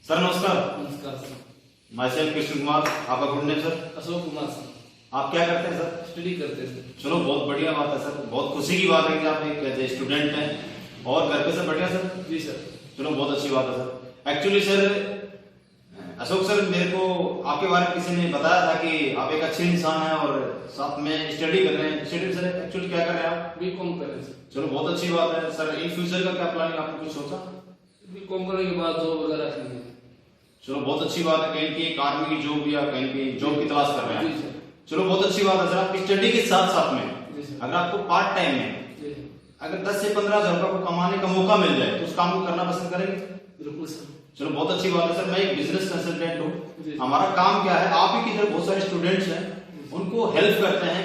Sir नमस्कार। नमस्कार sir. Myself Krishna Kumar. आपका good name sir? Ashok Kumar sir. आप क्या करते हैं सर? स्टडी करते हैं सर। चलो बहुत बढ़िया बात है सर, बहुत खुशी की बात है कि आप एक स्टूडेंट हैं। और घर पे सब बढ़िया सर? जी सर। चलो बहुत अच्छी बात है sir. Actually sir Ashok sir, मेरे को आपके बारे में किसी ने बताया था कि आप एक अच्छे इंसान हैं और साथ में स्टडी कर रहे हैं। स्टडी सर एक्चुअली क्या कर रहे हैं आप? बीकॉम कर रहे हैं सर। चलो बहुत अच्छी बात है सर। इन फ्यूचर का क्या प्लानिंग आपने कुछ सोचा? बीकॉम करने के बाद जॉब वगैरह करेंगे। चलो बहुत अच्छी बात है, कहीं की एक आर्मी की जॉब या कहीं की जॉब की तलाश कर रहे जी हैं। सर। चलो बहुत अच्छी बात है सर। आपकी स्टडी के साथ साथ में जी सर। अगर आपको पार्ट टाइम में जी अगर 10 से 15 हजार रुपए को कमाने का मौका मिल जाए तो उस काम को करना पसंद करेंगे? बिल्कुल सर। चलो बहुत अच्छी बात है सर। मैं एक बिजनेस कंसल्टेंट हूँ। जी। हमारा काम क्या है, आप ही की तरह बहुत सारे स्टूडेंट्स हैं, उनको हेल्प करते हैं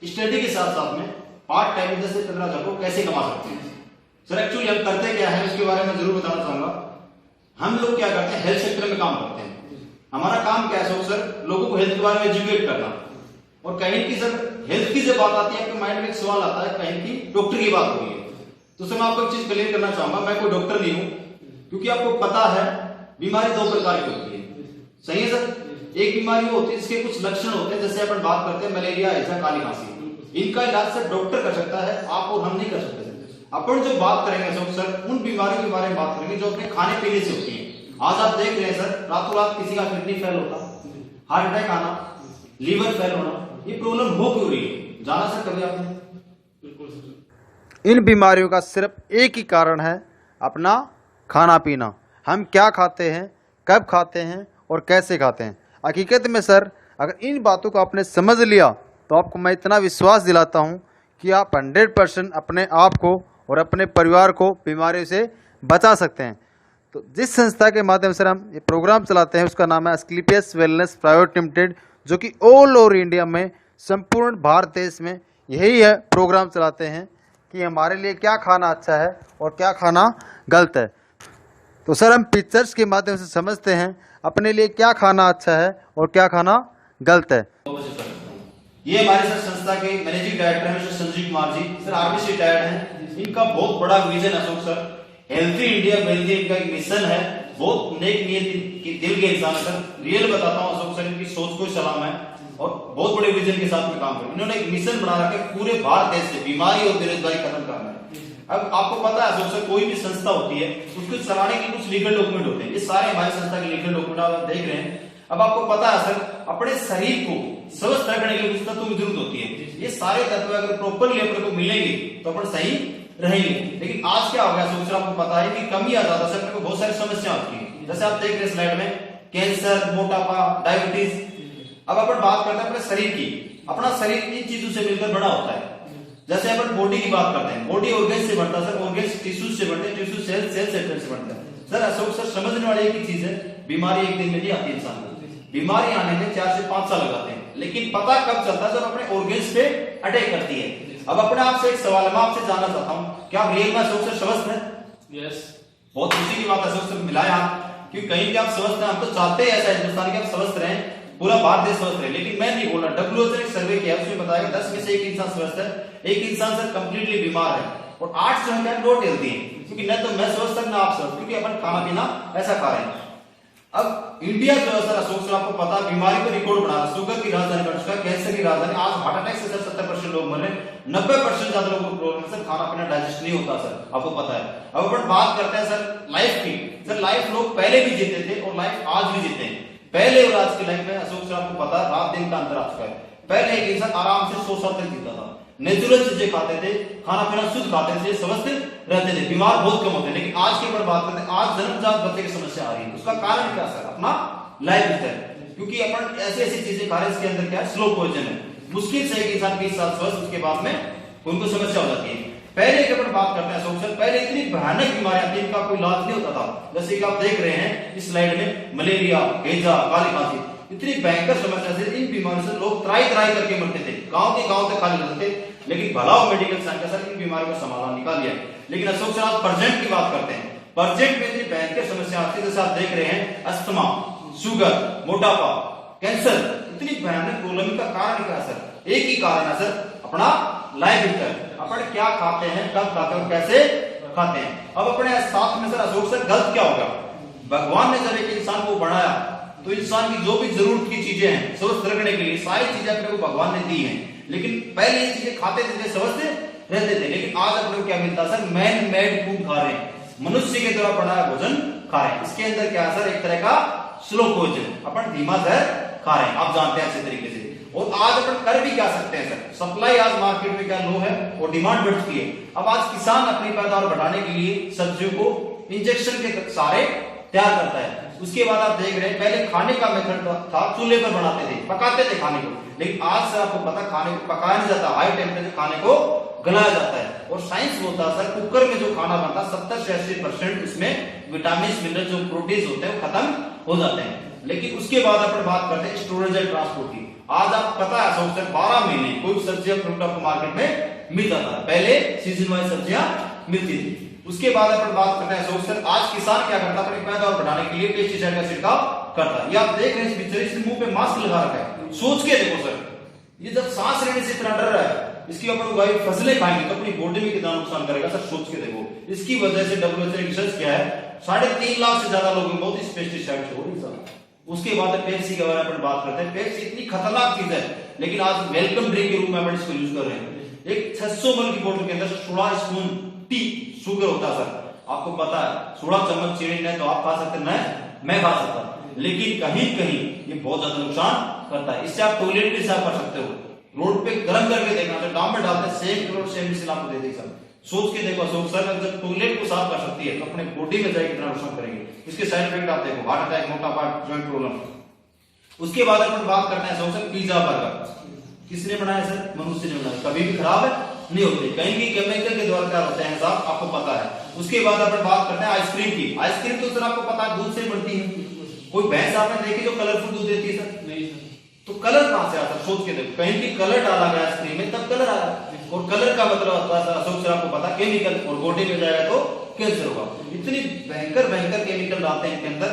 कि स्टडी के साथ साथ में पार्ट टाइम में 10 से 15 हजार को कैसे कमा सकते हैं। सर एक्चुअली हम करते क्या है उसके बारे में जरूर बताना चाहूंगा। हम लोग क्या करते हैं, हेल्थ सेक्टर में काम करते हैं। हमारा काम क्या है सर, लोगों को हेल्थ के बारे में एजुकेट करना। और कहीं की सर हेल्थ की जब बात आती है, आपके माइंड में एक सवाल आता है कहीं की डॉक्टर की बात हो रही है, तो सर मैं आपको एक चीज क्लियर करना चाहूंगा, मैं कोई डॉक्टर नहीं हूं। क्योंकि आपको पता है बीमारी 2 प्रकार की होती है, सही है सर? एक बीमारी वो होती है जिसके कुछ लक्षण होते हैं, जैसे अपन बात करते हैं मलेरिया, हैजा, काली खांसी। इनका इलाज सर डॉक्टर कर सकता है, आप और हम नहीं कर सकते। अपन जो बात करेंगे सर उन बीमारियों के बारे में बात करेंगे जो अपने खाने पीने से होती है। आज आप देख रहे हैं सर, रातों रात किसी का किडनी फेल होता, हार्ट अटैक आना, लीवर फेल होना, ये प्रॉब्लम हो क्यों रही है? जाना सर कभी आपने? बिल्कुल सर। इन बीमारियों का सिर्फ एक ही कारण है, अपना खाना पीना। हम क्या खाते हैं, कब खाते हैं और कैसे खाते हैं। हकीकत में सर अगर इन बातों को आपने समझ लिया तो आपको मैं इतना विश्वास दिलाता हूं कि आप 100% अपने आप को और अपने परिवार को बीमारियों से बचा सकते हैं। तो जिस संस्था के माध्यम से हम ये प्रोग्राम चलाते हैं उसका नाम है एस्क्लेपियस वेलनेस प्राइवेट लिमिटेड, जो कि ऑल ओवर इंडिया में संपूर्ण भारत देश में यही है प्रोग्राम चलाते हैं कि हमारे लिए क्या खाना अच्छा है और क्या खाना गलत है। तो सर हम पिक्चर्स के माध्यम से समझते हैं अपने लिए क्या खाना अच्छा है और क्या खाना गलत है। ये हमारे सर संस्था के मैनेजिंग डायरेक्टर हैं mister Sanjeev Kumar ji. Sir army से रिटायर्ड हैं। इनका बहुत बड़ा विजन है Ashok sir, healthy India wealthy इनका एक मिशन है। बहुत नेक नियत की दिल के इंसान है सर। रियल बताता हूँ अशोक सर, इनकी सोच को सलाम है और बहुत बड़े विजन के साथ में काम कर। इन्होंने एक मिशन बना रखा है पूरे भारत देश से बीमारी और बेरोजगारी खत्म करना है। अब आपको पता है अशोक सर, कोई भी संस्था होती है उसको चलाने के कुछ लीगल डॉक्यूमेंट होते हैं। ये सारे हमारी संस्था के लीगल डॉक्यूमेंट आप देख रहे हैं। अब आपको पता है सर, अपने शरीर को स्वस्थ रखने के लिए कुछ तत्वों की जरूरत होती है। ये सारे तत्व अगर प्रॉपरली अपने को मिलेंगे तो अपन सही रहेंगे। लेकिन आज क्या हो गया सर, आपको पता है कि कमी आ जाता है, अपने को बहुत सारी समस्या आती है। जैसे आप देख रहे हैं स्लाइड में, कैंसर, मोटापा, डायबिटीज। अब अपन बात करते हैं अपने शरीर की। अपना शरीर इन चीजों से मिलकर बड़ा होता है। जैसे अपन बॉडी की बात करते हैं, बॉडी ऑर्गन से बनता है सर, ऑर्गन टिश्यू से बनते हैं, टिश्यू सेल, सेल से बनता है। सर अशोक सर समझने वाली एक चीज है, बीमारी एक दिन में नहीं आती इंसान को। बीमारी आने में 4 से 5 साल लगाते हैं, लेकिन पता कब चलता है जब अपने ऑर्गन्स पे अटैक करती है। अब अपने आपसे एक सवाल मैं आपसे जानना चाहता हूं, क्या आप रियल में अशोक सर स्वस्थ हैं? यस। बहुत खुशी की बात है अशोक सर, मिलाए हाथ, क्योंकि कहीं भी आप स्वस्थ हैं। हम तो चाहते हैं ऐसा हिंदुस्तान के आप स्वस्थ रहें, पूरा भारत देश स्वस्थ रहे। लेकिन मैं नहीं बोल रहा, WHO ने एक सर्वे किया, उसमें बताया 10 में से 1 इंसान स्वस्थ है, 1 इंसान सर कंप्लीटली बीमार है और 8 जो है नॉट हेल्थी है। क्योंकि न तो मैं स्वस्थ ना आप स्वस्थ, क्योंकि अपन खाना पीना ऐसा खा रहे हैं। अब इंडिया जो है सर अशोक सर, आपको पता बीमारी को रिकॉर्ड बना रहा है। शुगर की राजधानी बन चुका है, कैंसर की राजधानी। आज हार्ट अटैक से सर 70% लोग मर रहे हैं, 90% ज्यादा लोगों को प्रॉब्लम है सर, खाना पीना डाइजेस्ट नहीं होता सर, आपको पता है। अब अपन बात करते हैं सर लाइफ की। सर लाइफ लोग पहले भी जीते थे और लाइफ आज भी जीते हैं। पहले और आज की लाइफ में अशोक सर आपको पता है रात दिन का अंतर आ चुका है। पहले एक इंसान आराम से 100 साल तक जीता था, नेचुरल चीजें खाते थे, खाना पीना शुद्ध खाते थे, स्वस्थ रहते थे, बीमार बहुत कम होते। लेकिन आज के ऊपर बात करते हैं, आज जन्मजात बच्चे की समस्या आ रही है। उसका कारण क्या सर? अपना लाइफ स्टाइल। क्योंकि अपन ऐसी ऐसी चीजें खा रहे हैं इसके अंदर क्या है, स्लो पॉइजन है। मुश्किल से एक इंसान 20 साल स्वस्थ, उसके बाद में उनको समस्या हो जाती है। पहले की अपन बात करते हैं अशोक सर, पहले इतनी भयानक बीमारियां थी, इनका कोई इलाज नहीं होता था। जैसे कि आप देख रहे हैं इस स्लाइड में, मलेरिया, हैजा, काली खांसी, इतनी भयंकर समस्या से इन बीमारियों से लोग त्राई करके मरते थे, गांव के गांव तक खाली रहते थे। लेकिन भला मेडिकल साइंस का सर इन बीमारियों का समाधान निकाल लिया। लेकिन अशोक सर आज प्रेजेंट की बात करते हैं, प्रेजेंट में इतनी भयंकर समस्या आती है। जैसे आप देख रहे हैं अस्थमा, शुगर, मोटापा, कैंसर, इतनी भयानक प्रॉब्लम का कारण क्या है सर? एक ही कारण है सर, अपना लाइफ स्टाइल। अपन क्या खाते हैं, कब खाते हैं और कैसे खाते हैं। अब अपने साथ में सर अशोक सर गलत क्या होगा? भगवान ने जब एक इंसान को बनाया तो इंसान की जो भी जरूरत की चीजें हैं स्वस्थ रखने के लिए सारी चीजें अपने को भगवान ने दी हैं। लेकिन पहले ये चीजें खाते थे स्वस्थ रहते थे, लेकिन आज अपने को क्या मिलता है सर, मैन मेड फूड खा रहे हैं, मनुष्य के द्वारा बनाया भोजन खा रहे हैं। इसके अंदर क्या है सर, एक तरह का स्लो पॉइजन, अपन धीमा जहर खा रहे हैं, आप जानते हैं अच्छे तरीके से। और आज अपन कर भी क्या सकते हैं सर, सप्लाई आज मार्केट में क्या लो है और डिमांड बढ़ चुकी है। अब आज किसान अपनी पैदावार बढ़ाने के लिए सब्जियों को इंजेक्शन के सारे तैयार करता है। उसके बाद आप देख रहे हैं पहले खाने का मेथड था, चूल्हे पर बनाते थे, पकाते थे खाने को, लेकिन आज से आपको पता खाने को पकाया नहीं जाता, हाई टेम्परेचर खाने को गलाया जाता है। और साइंस बोलता है सर कुकर में जो खाना बनता है 70 से 80% उसमें विटामिन मिनरल जो प्रोटीन होते हैं वो खत्म हो जाते हैं। लेकिन उसके बाद अपन बात करते हैं स्टोरेज एंड ट्रांसपोर्ट की। आज आप पता है 12 महीने कोई सब्जियां फ्रूट आपको मार्केट में मिल जाता है, पहले सीजन वाइज सब्जियां मिलती थी। उसके बाद अपन बात करते हैं सर आज किसान क्या करता है, अपनी पैदावार बढ़ाने के लिए पेस्टिसाइड का छिड़काव करता है। ये आप देख रहे हैं इस पिक्चर, इसने मुंह पे मास्क लगा रखा है, सोच के देखो सर, ये जब सांस लेने से इतना डर रहा है, इसकी अपन उगाई फसलें खाएंगे तो अपनी बॉडी में कितना नुकसान करेगा सर, सोच के देखो। इसकी वजह से WHO ने रिसर्च किया है 3.5 लाख से ज्यादा लोगों में मौत इस पेस्टिसाइड से हो रही है। उसके बाद पेप्सी के बारे में बात करते हैं। पेप्सी इतनी खतरनाक चीज है, लेकिन आज वेलकम ड्रिंक के रूप में अपन इसको यूज कर रहे हैं। एक 600 ml की बोतल के अंदर 16 स्पून टी शुगर होता है सर, आपको पता है 16 चम्मच चीनी नहीं तो आप खा सकते, मैं खा सकता, लेकिन कहीं कहीं ये बहुत ज्यादा नुकसान करता है। इससे आप टॉयलेट भी साफ कर सकते हो, रोड पे गर्म करके देखना, तो डाम में डालते सेम करोड़ सेम मिशन आपको दे देगी सर, सोच के देखो अशोक सर, अगर टॉयलेट को साफ कर सकती है तो अपने बॉडी में जाएगी कितना नुकसान करेंगे। इसके साइड इफेक्ट आप देखो, हार्ट अटैक, मोटापा, जॉइंट प्रॉब्लम। उसके बाद अपन बात करते हैं अशोक सर पिज्जा बर्गर, किसने बनाया सर, मनुष्य ने बनाया, कभी भी खराब नहीं होते, कहीं भी केमिकल के द्वारा क्या होते हैं साहब आपको पता है। उसके बाद अपन बात करते हैं आइसक्रीम की। आइसक्रीम तो सर आपको पता है दूध से बनती है, कोई भैंस आपने देखी जो कलरफुल दूध देती है सर, नहीं सर। तो कलर कहां से आता है, सोच के देखो, कहीं भी कलर डाला गया आइसक्रीम में तब कलर आया, और कलर का मतलब होता है अशोक सर आपको पता केमिकल, और बॉडी में जाएगा तो कैंसर होगा। इतनी भयंकर भयंकर केमिकल डालते हैं इनके अंदर,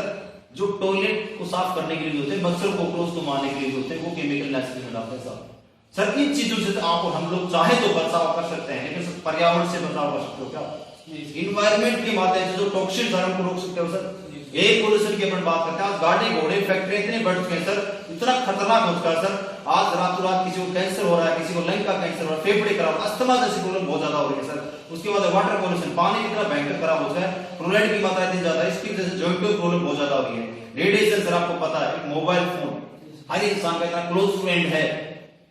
जो टॉयलेट को साफ करने के लिए होते हैं, मच्छर कॉकरोच को मारने के लिए होते हैं, वो केमिकल आइसक्रीम में डालते हैं साहब। सर इन चीजों से आप और हम लोग चाहे तो बचाव कर सकते हैं, लेकिन पर्यावरण से बचाव कर सकते हो क्या, इन्वायरमेंट के माध्यम से जो टॉक्सिन हम रोक सकते हो सर। एयर पोल्यूशन की अपन बात करते हैं, आज गाड़ी घोड़े फैक्ट्री इतने बढ़ चुके हैं सर, इतना खतरनाक हो चुका है सर। आज रातों रात किसी को कैंसर हो रहा है, किसी को लंग का कैंसर हो रहा है, फेफड़े खराब, अस्थमा जैसी प्रॉब्लम बहुत ज्यादा हो रही है सर। उसके बाद वाटर पोल्यूशन, पानी इतना भयंकर खराब हो चुका है, फ्लोराइड की मात्रा इतनी ज्यादा है, इसकी वजह से जॉइंट की प्रॉब्लम बहुत ज्यादा हो रही है। रेडिएशन सर आपको पता है, मोबाइल फोन हर इंसान का इतना क्लोज फ्रेंड है,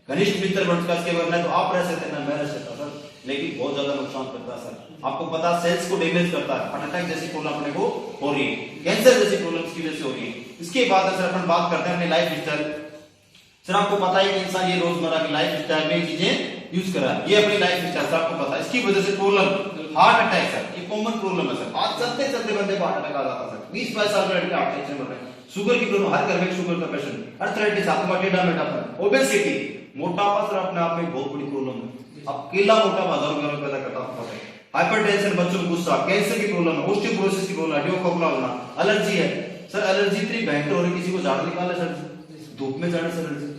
घनिष्ठ मित्र बन चुका, इसके बगैर तो आप रह सकते हैं, मैं रह सकता सर, लेकिन बहुत ज्यादा नुकसान करता है सर। आपको पता सेल्स को डैमेज करता है, हार्ट अटैक जैसी प्रॉब्लम अपने को हो रही है, कैंसर जैसी प्रॉब्लम इसकी वजह से हो रही है। इसके बाद सर अपन बात करते हैं अपनी लाइफ स्टाइल। सर आपको पता है कि इंसान ये रोजमर्रा की लाइफ स्टाइल में चीजें यूज कर रहा है, ये अपनी लाइफ स्टाइल सर आपको पता है, इसकी वजह से प्रॉब्लम हार्ट अटैक सर, ये कॉमन प्रॉब्लम है सर। आज चलते चलते बंदे को हार्ट अटैक आ जाता है सर, 20-22 साल के लड़के हार्ट अटैक से मर रहे हैं। शुगर की प्रॉब्लम, हर घर में शुगर का पेशेंट, अर्थराइटिस, आपका टेढ़ा मेढ़ापन, ओबेसिटी, मोटापा सर अपने आप में बहुत बड़ी प्रॉब्लम है। अब अकेला मोटापा हजारों घरों पैदा करता है। हाइपरटेंशन, बच्चों में गुस्सा, कैंसर की प्रॉब्लम है, ऑस्टियोपोरोसिस की प्रॉब्लम है, डिओकोपला होना, एलर्जी है सर, एलर्जी इतनी भयंकर हो रही है, किसी को झाड़ निकाले सर, धूप में जाने से एलर्जी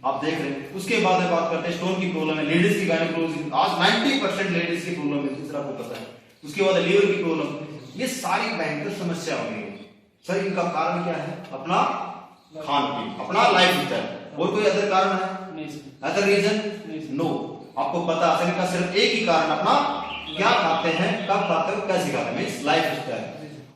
आप देख रहे हैं। उसके बाद बात करते हैं स्टोन की प्रॉब्लम है, लेडीज की गायनेकोलॉजी, आज 90% लेडीज की प्रॉब्लम है सर आपको पता है। उसके बाद लीवर की प्रॉब्लम, ये सारी भयंकर समस्या हो गई है सर। इनका कारण क्या है, अपना खान पीन, अपना लाइफ स्टाइल, और कोई अदर कारण है, अदर रीजन नो। आपको पता है इनका सिर्फ एक ही कारण, अपना क्या खाते हैं, कब खाते हैं, कैसे खाते हैं, मींस लाइफ स्टाइल।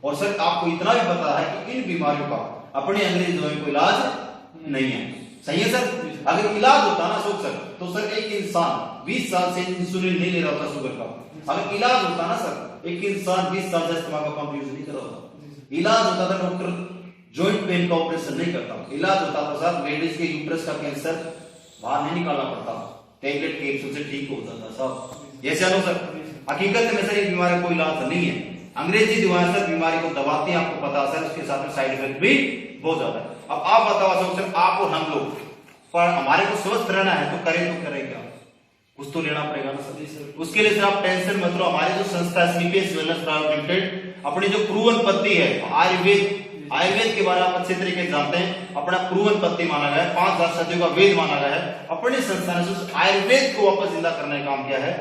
और सर आपको इतना भी पता है कि इन बीमारियों का अपने अंग्रेजी दवाई कोई इलाज नहीं है, सही है सर। अगर इलाज होता ना सर, तो सर एक इंसान 20 साल से इंसुलिन नहीं ले रहा होता शुगर का, अगर इलाज होता ना सर, एक इंसान 20 साल से इस्तेमाल का पंप यूज नहीं कर रहा होता। इलाज होता था डॉक्टर जॉइंट पेन का ऑपरेशन नहीं करता, इलाज होता था सर लेडीज के यूट्रस का कैंसर बाहर नहीं निकालना पड़ता, टैबलेट कैप्सूल से ठीक हो जाता सब। ये चलो सर, हकीकत में सर ये बीमारी कोई इलाज नहीं है, अंग्रेजी दवाएं सर बीमारी को दबाती हैं, आपको पता है सर, उसके साथ में साइड इफेक्ट भी बहुत ज्यादा है। अब आप बताओ सर, आप और हम लोग पर हमारे को स्वस्थ रहना है तो करें क्या, कुछ तो लेना पड़ेगा ना सर। उसके लिए सर आप टेंशन मत लो, हमारी जो संस्था स्लीपियस वेलनेस प्राइवेट लिमिटेड अपनी जो प्रूवन पद्धति है आयुर्वेद के बारे में आप अच्छे तरीके से जानते हैं, अपना प्रूवन पद्धति माना गया है, 5000 सदियों का वेद माना गया है। अपनी संस्था ने आयुर्वेद को वापस जिंदा करने का काम किया है।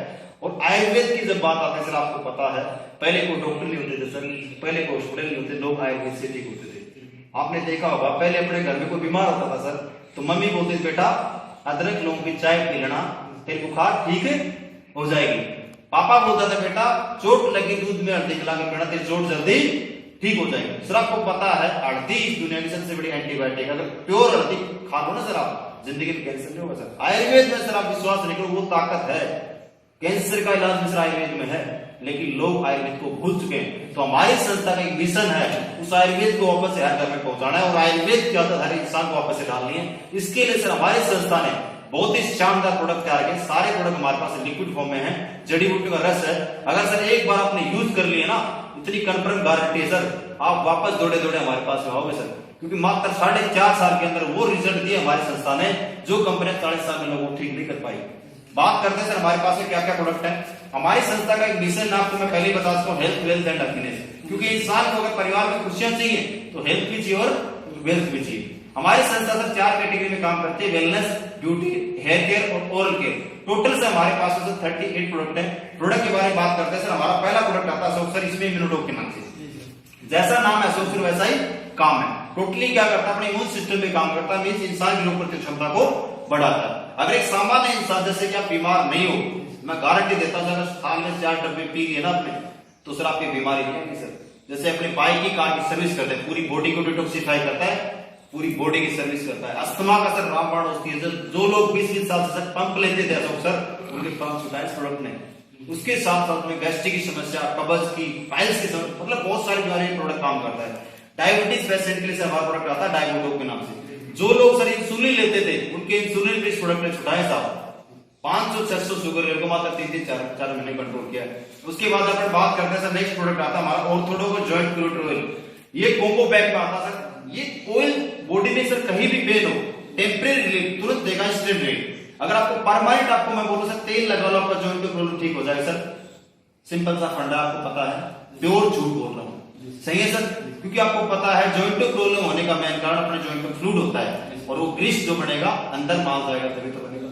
और आयुर्वेद की जब बात आती है सर, आपको पता है पहले कोई डॉक्टर नहीं होते थे सर, पहले कोई हॉस्पिटल नहीं होते, लोग आयुर्वेद से ठीक होते थे। आपने देखा होगा पहले अपने घर में कोई बीमार होता था सर, तो मम्मी बोलती थी बेटा अदरक लौंग की चाय पी लेना, तेरे बुखार ठीक हो जाएगी। पापा बोलता था बेटा चोट लगी दूध में हल्दी मिला के पीना, तेरी चोट जल्दी ठीक हो जाएगी। सर आपको पता है हल्दी इस दुनिया की सबसे बड़ी एंटीबायोटिक, अगर प्योर हल्दी खा लो ना सर आप, जिंदगी में कैंसर नहीं होगा सर। आयुर्वेद में सर आप विश्वास नहीं करो, वो ताकत है, कैंसर का इलाज भी सर आयुर्वेद में है, लेकिन लोग आयुर्वेद को भूल चुके हैं। तो हमारी संस्था का एक मिशन है उस आयुर्वेद को वापस से हर घर में पहुंचाना है और आयुर्वेद की आदत हर इंसान को वापस से डालनी है। इसके लिए सर हमारी संस्था ने बहुत ही शानदार प्रोडक्ट तैयार किए। सारे प्रोडक्ट हमारे पास लिक्विड फॉर्म में है, जड़ी बूटी का रस है। अगर सर एक बार आपने यूज कर लिए ना, इतनी कंफर्म गारंटी है सर, आप वापस दौड़े दौड़े हमारे पास आओगे सर, क्योंकि मात्र 4.5 साल के अंदर वो रिजल्ट दिए हमारी संस्था ने जो कंपनी 40 साल में लोगों ठीक नहीं कर पाई। बात करते हैं सर हमारे पास क्या क्या प्रोडक्ट है। हमारी संस्था का एक मिशन आपको मैं पहले बता सकता हूँ, हेल्थ वेल्थ एंड हैप्पीनेस, क्योंकि इंसान को अगर परिवार में खुशियां चाहिए तो हेल्थ भी चाहिए और वेल्थ भी चाहिए। हमारी संस्था सर 4 कैटेगरी में काम करती है, वेलनेस, ब्यूटी, हेयर केयर और ओरल केयर। टोटल से हमारे पास 38 प्रोडक्ट है। प्रोडक्ट के बारे में बात करते हैं सर, हमारा पहला प्रोडक्ट आता है सर इसमें इम्यूनोडॉग के नाम से, जैसा नाम है फिर वैसा ही काम है। टोटली क्या करता है, अपने इम्यून सिस्टम पे काम करता है, मींस इंसान की रोग प्रतिरोधक क्षमता को बढ़ाता है। अगर एक सामान्य इंसान जैसे कि आप बीमार नहीं हो, मैं गारंटी देता हूं अगर साल में 4 डब्बे पी लिए ना अपने, तो सर आपकी बीमारी नहीं आएगी सर। जैसे अपने बाइक की कार की सर्विस करते हैं, पूरी बॉडी को डिटॉक्सिफाई करता है, पूरी बॉडी की सर्विस करता है। अस्थमा का सर रामबाण होती है, जो लोग 20 साल से पंप लेते थे सर, उनके पंप छुटाए इस प्रोडक्ट ने। उसके साथ साथ में गैस्ट्रिक की समस्या, कब्ज की, पाइल्स की समस्या, मतलब बहुत सारी बीमारी प्रोडक्ट काम करता है। डायबिटीज पेशेंट के लिए हमारा प्रोडक्ट आता है डायबोडोक के नाम से। जो लोग सर इंसुलिन लेते थे उनके इंसुलिन भी इस प्रोडक्ट ने छुटाए साहब। 500-600 शुगर लेवल को मात्र 3-4 महीने कंट्रोल किया है। उसके बाद अपन बात करते हैं सर, नेक्स्ट प्रोडक्ट आता है हमारा ऑर्थोडोक्स जॉइंट क्यूरेटर ऑयल। ये कोम्बो पैक में आता है सर। ये ऑयल बॉडी में सर कहीं भी पेन हो, टेम्परेरी रिलीफ तुरंत देगा, इंस्टेंट रिलीफ। अगर आपको परमानेंट आपको मैं बोलूं सर तेल लगा लो, आपका जॉइंट का प्रॉब्लम ठीक हो जाएगा सर। सिंपल सा फंडा आपको पता है, प्योर झूठ बोल रहा हूं, सही है सर, क्योंकि आपको पता है जॉइंट में प्रॉब्लम होने का मेन कारण अपने जॉइंट में फ्लूइड होता है, और वो ग्रीस जो बनेगा अंदर माल जाएगा तभी तो बनेगा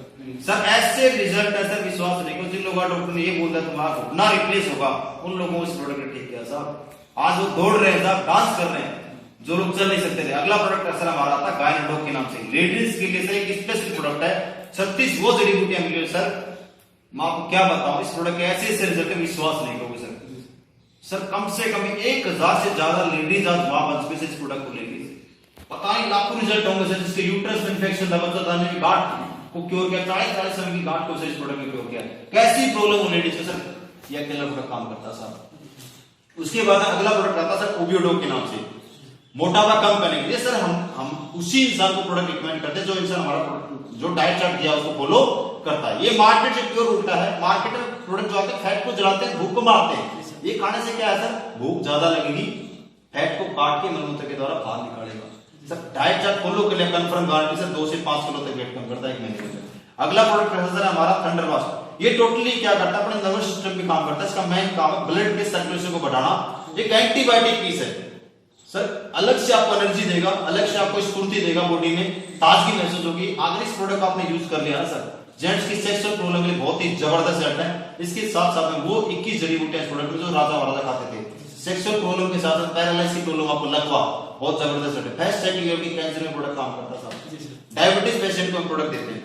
सर। ऐसे रिजल्ट है सर, विश्वास नहीं करो। जिन लोगों डॉक्टर ने ये बोला तुम्हारा घुटना रिप्लेस होगा, उन लोगों को इस प्रोडक्ट ने ठीक किया साहब। आज वो दौड़ रहे हैं साहब, डांस कर रहे हैं, जो लोग चल नहीं सकते थे। अगला प्रोडक्ट सर हमारा आता है गायनोडॉग के नाम से। लेडीज के लिए सर एक स्पेशल प्रोडक्ट है, 36 वो जड़ी बूटियां मिली सर। मैं आपको क्या बताऊं, इस प्रोडक्ट के ऐसे रिजल्ट है, विश्वास नहीं करोगे सर। सर कम से कम 1000 से ज्यादा लेडीज आज मां बन चुकी इस प्रोडक्ट को लेकर। पता नहीं लाखों रिजल्ट होंगे सर, जिसके यूट्रस में इंफेक्शन, दाने की गांठ को क्योर किया, 40 समय की गांठ को सर इस प्रोडक्ट ने क्योर किया। कैसी प्रॉब्लम हो लेडीज को सर, यह अकेला प्रोडक्ट काम करता साहब। उसके बाद अगला प्रोडक्ट आता सर ओबियोडोग के नाम से, मोटापा कम करने के लिए। सर हम उसी इंसान को प्रोडक्ट रिकमेंड करते हैं जो इंसान हमारा जो डाइट चार्ट दिया उसको फॉलो करता है। ये मार्केट से प्योर उल्टा है। मार्केट में प्रोडक्ट जो आते हैं फैट को जलाते हैं, भूख को मारते हैं। ये खाने से क्या है सर, भूख ज्यादा लगेगी, फैट को काट के मलमूत्र के द्वारा बाहर निकालेगा सर। डाइट चार्ट फॉलो कर लिया, कंफर्म गारंटी सर 2 से 5 किलो तक वेट कम करता है 1 महीने में। अगला प्रोडक्ट है सर हमारा थंडरबास्ट। ये टोटली क्या करता है, अपने नर्वस सिस्टम में काम करता है। इसका मेन काम है ब्लड के सर्कुलेशन को बढ़ाना। एक एंटीबायोटिक पीस है सर, अलग से आपको एनर्जी देगा, अलग से आपको स्फूर्ति देगा, बॉडी में ताजगी महसूस होगी। अगर इस प्रोडक्ट आपने यूज कर लिया ना सर, जेंट्स की सेक्सुअल प्रॉब्लम के लिए बहुत ही जबरदस्त सेट है। इसके साथ साथ में वो 21 जड़ी बूटियां इस प्रोडक्ट में जो राजा महाराजा खाते थे। सेक्सुअल प्रॉब्लम के साथ साथ पैरालाइसिस की प्रॉब्लम, आपको लकवा, बहुत जबरदस्त सेट है। फास्ट सेटिंग लेवल की कैंसर में प्रोडक्ट काम करता है। डायबिटीज पेशेंट को हम प्रोडक्ट देते हैं।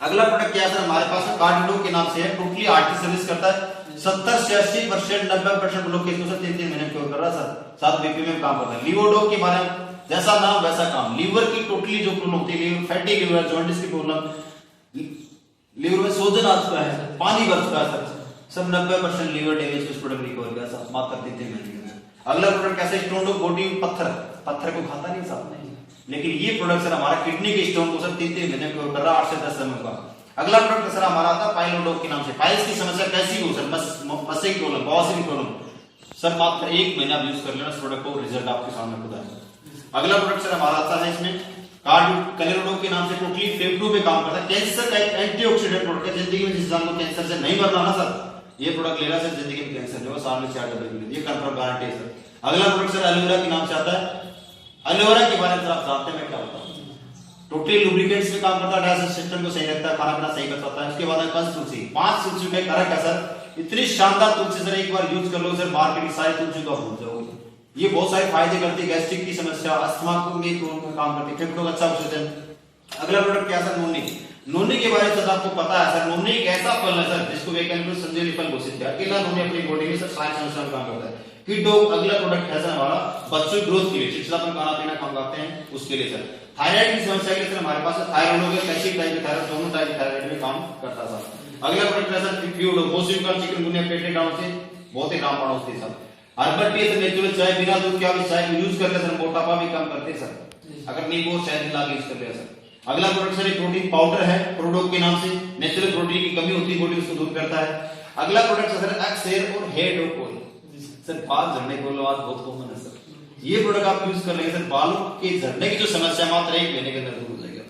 अगला प्रोडक्ट क्या है सर हमारे पास कार्डियोडोग के नाम से है। टोटली आर्ट की सर्विस करता है। 70 से 80%, 90% लोग केस को सर 3-3 महीने क्योर कर रहा है सर। साथ बीपी में काम करता है। लिवोडोग के बारे में जैसा नाम वैसा काम। लीवर की टोटली जो प्रॉब्लम होती है, फैटी लीवर, जॉन्डिस की प्रॉब्लम, लीवर में सोजन आ चुका है, पानी भर चुका है सर, सब 90% लीवर डैमेज को प्रोडक्ट रिकवर किया सर, माफ कर देते हैं। अगला प्रोडक्ट कैसे, स्टोन को बॉडी में पत्थर को खाता नहीं साहब, लेकिन ये प्रोडक्ट सर हमारा किडनी के स्टोन को सर 3-3 महीने क्योर कर रहा है, 8 से 10 समय का। अगला प्रोडक्ट सर हमारा आता है पाइलोडोग के नाम से। पाइल्स की समस्या कैसी हो सर, मस्से की प्रॉब्लम, बवासीर की प्रॉब्लम, सर मात्र 1 महीना यूज कर लेना इस प्रोडक्ट को, रिजल्ट आपके सामने खुद आएगा। अगला प्रोडक्ट सर हमारा आता है इसमें कार्डियोडोग के नाम से। टोटली फेफड़ों पे काम करता है। कैंसर का एक एंटीऑक्सीडेंट प्रोडक्ट है। जिंदगी में जिस इंसान को कैंसर से नहीं मरना ना सर, ये प्रोडक्ट लेना सर जिंदगी में कैंसर जो साल में 4 डब्बे मिले, ये कंफर्म गारंटी है सर। अगला प्रोडक्ट सर एलोवेरा के नाम से आता है। एलोवेरा के बारे में आप जानते हैं मैं क्या बताऊं, टोटली लुब्रिकेंट्स में काम करता है, डाइजेस्टिव सिस्टम को सही रखता है, खाना पीना सही करता है। उसके बाद कस तुलसी, 5 तुलसी का कारक है सर। इतनी शानदार तुलसी सर, एक बार यूज कर लो सर, मार्केट की सारी तुलसी को आप भूल जाओगे। ये बहुत सारे फायदे करती है, गैस्ट्रिक की समस्या, अस्थमा में काम करती है, फेफड़ों का अच्छा ऑक्सीजन। अगला प्रोडक्ट क्या सर, नोनी। नोनी के बारे में सर आपको पता है सर, नोनी एक ऐसा फल है सर जिसको वैज्ञानिक रूप से संजीवनी फल घोषित है। अकेला नोनी अपनी बॉडी में सर सारी समस्या में काम करता है। किड डॉग अगला प्रोडक्ट है सर हमारा बच्चों की ग्रोथ के लिए, चिड़चिड़ापन, खाना पीना कम करते हैं उसके लिए सर। थायराइड की समस्या के लिए सर हमारे पास थायराइड हो गया, कैल्शियम टाइप के थायराइड, दोनों टाइप के थायराइड में काम करता था। अगला प्रोडक्ट है सर फ्यूड, मोसिका, चिकनगुनिया, पेटेंट डाउन से बहुत ही रामबाण होते हैं sir. Herbal tea sir natural चाय, बिना दूध के आप इस चाय को यूज करते सर मोटापा भी कम करते सर, अगर नींबू और शहद मिला के यूज करते हैं सर। अगला प्रोडक्ट सर एक प्रोटीन पाउडर है प्रोडोक के नाम से, नेचुरल प्रोटीन की कमी होती है बॉडी उसको दूर करता है। अगला प्रोडक्ट सर एक्स हेयर और हेयर डॉक ऑयल, सर बाल झड़ने को आज बहुत कॉमन है सर, ये प्रोडक्ट आप यूज कर लेंगे सर, बालों के झड़ने की जो समस्या मात्र 1 महीने के अंदर दूर हो जाएगी।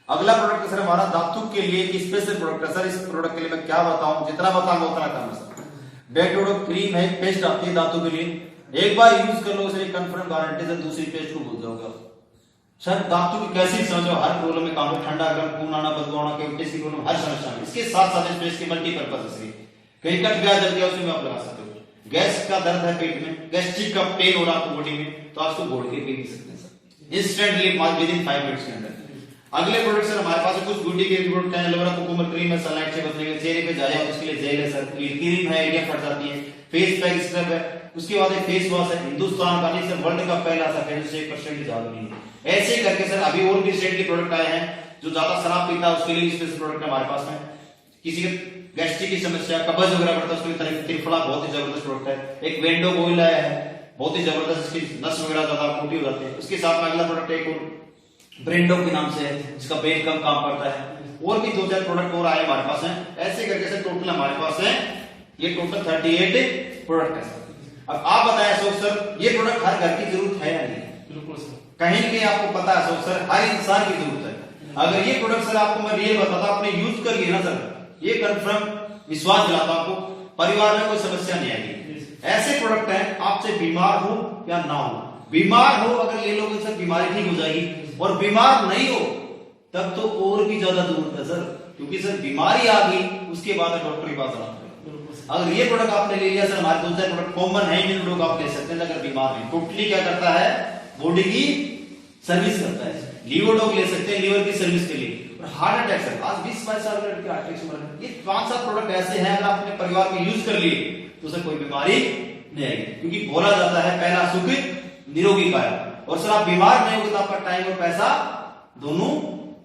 अगला प्रोडक्ट सर हमारा दांतों के लिए एक स्पेशल प्रोडक्ट है सर, इस प्रोडक्ट के लिए मैं क्या बताऊं, जितना बताऊंगा उतना कम है सर। डेटोडो क्रीम है, पेस्ट आती है दांतों के लिए, एक बार यूज कर लो सर, कंफर्म गारंटी सर, दूसरी पेस्ट को भूल जाओगे सर। दांतों की कैसी समझो, हर प्रॉब्लम में काम, ठंडा गर्म, खून आना, बदबू आना, कैविटीज की प्रॉब्लम, हर समस्या में। इसके साथ साथ इस पेस्ट के मल्टीपर्पज है, कहीं कट गया जल गया उसमें आप लगा सकते हो। गैस का दर्द है पेट में, गैस्ट्रिक का पेन हो रहा है आपको बॉडी में, तो आप उसको घोल के पी सकते हैं sir instantly with in 5 minutes के अंदर। अगले प्रोडक्ट सर हमारे पास कुछ ब्यूटी के प्रोडक्ट हैं, एलोवेरा कुकुम्बर क्रीम है, सनलाइट से बचने के, चेहरे पे जाया उसके लिए जेल है सर, क्रीम है, एरिया फट जाती है, फेस पैक स्क्रब है, उसके बाद एक फेस वॉश है, हिंदुस्तान का नहीं सर वर्ल्ड का पहला सा 1% ज्यादा नहीं है। ऐसे करके सर अभी और भी स्टेट के प्रोडक्ट आए हैं, जो ज्यादा शराब पीता है उसके लिए स्पेशल प्रोडक्ट हमारे पास में, किसी के गैस्ट्रिक की समस्या, कब्ज वगैरह बढ़ता है उसके लिए त्रिफला बहुत ही जबरदस्त प्रोडक्ट है। एक वेंडो ऑयल आया है, बहुत ही जबरदस्त, इसकी नस वगैरह ज्यादा मोटी हो जाती है। उसके साथ में अगला प्रोडक्ट एक और ब्रेंडो के नाम से है, जिसका ब्रेन कम काम करता है, और भी 2-4 प्रोडक्ट और आए हमारे पास हैं। ऐसे करके सर टोटल हमारे पास है ये टोटल 38 प्रोडक्ट है सर। अब आप बताएं अशोक सर, ये प्रोडक्ट हर घर की जरूरत है या नहीं? बिल्कुल सर, कहीं भी आपको पता है अशोक सर, हर इंसान की जरूरत है। अगर ये प्रोडक्ट सर आपको मैं रियल बताता, आपने यूज करिए ना सर, ये कंफर्म विश्वास दिलाता आपको, परिवार में कोई समस्या नहीं आएगी। ऐसे प्रोडक्ट हैं, आपसे बीमार हो या ना हो, बीमार हो अगर ले लोगे सर बीमारी ठीक हो जाएगी, और बीमार नहीं हो तब तो और भी ज्यादा जरूरत है सर, क्योंकि सर बीमारी आ गई उसके बाद डॉक्टर के पास जाना पड़ेगा। अगर ये प्रोडक्ट आपने ले लिया सर, हमारे 2-4 प्रोडक्ट कॉमन है, इन लोग आप ले सकते हैं अगर बीमार नहीं। टोटली क्या करता है, बॉडी की सर्विस करता है। लीवोडॉग ले सकते हैं लीवर की सर्विस के लिए। और हार्ट अटैक सर, आज 20-22 साल के लड़के हार्ट अटैक से मर रहे हैं। ये 5-7 प्रोडक्ट ऐसे हैं, अगर आप अपने परिवार में यूज कर लिए तो सर कोई बीमारी नहीं आएगी, क्योंकि बोला जाता है पहला सुख निरोगी काया, और सर आप बीमार नहीं होगे तो आपका टाइम और पैसा दोनों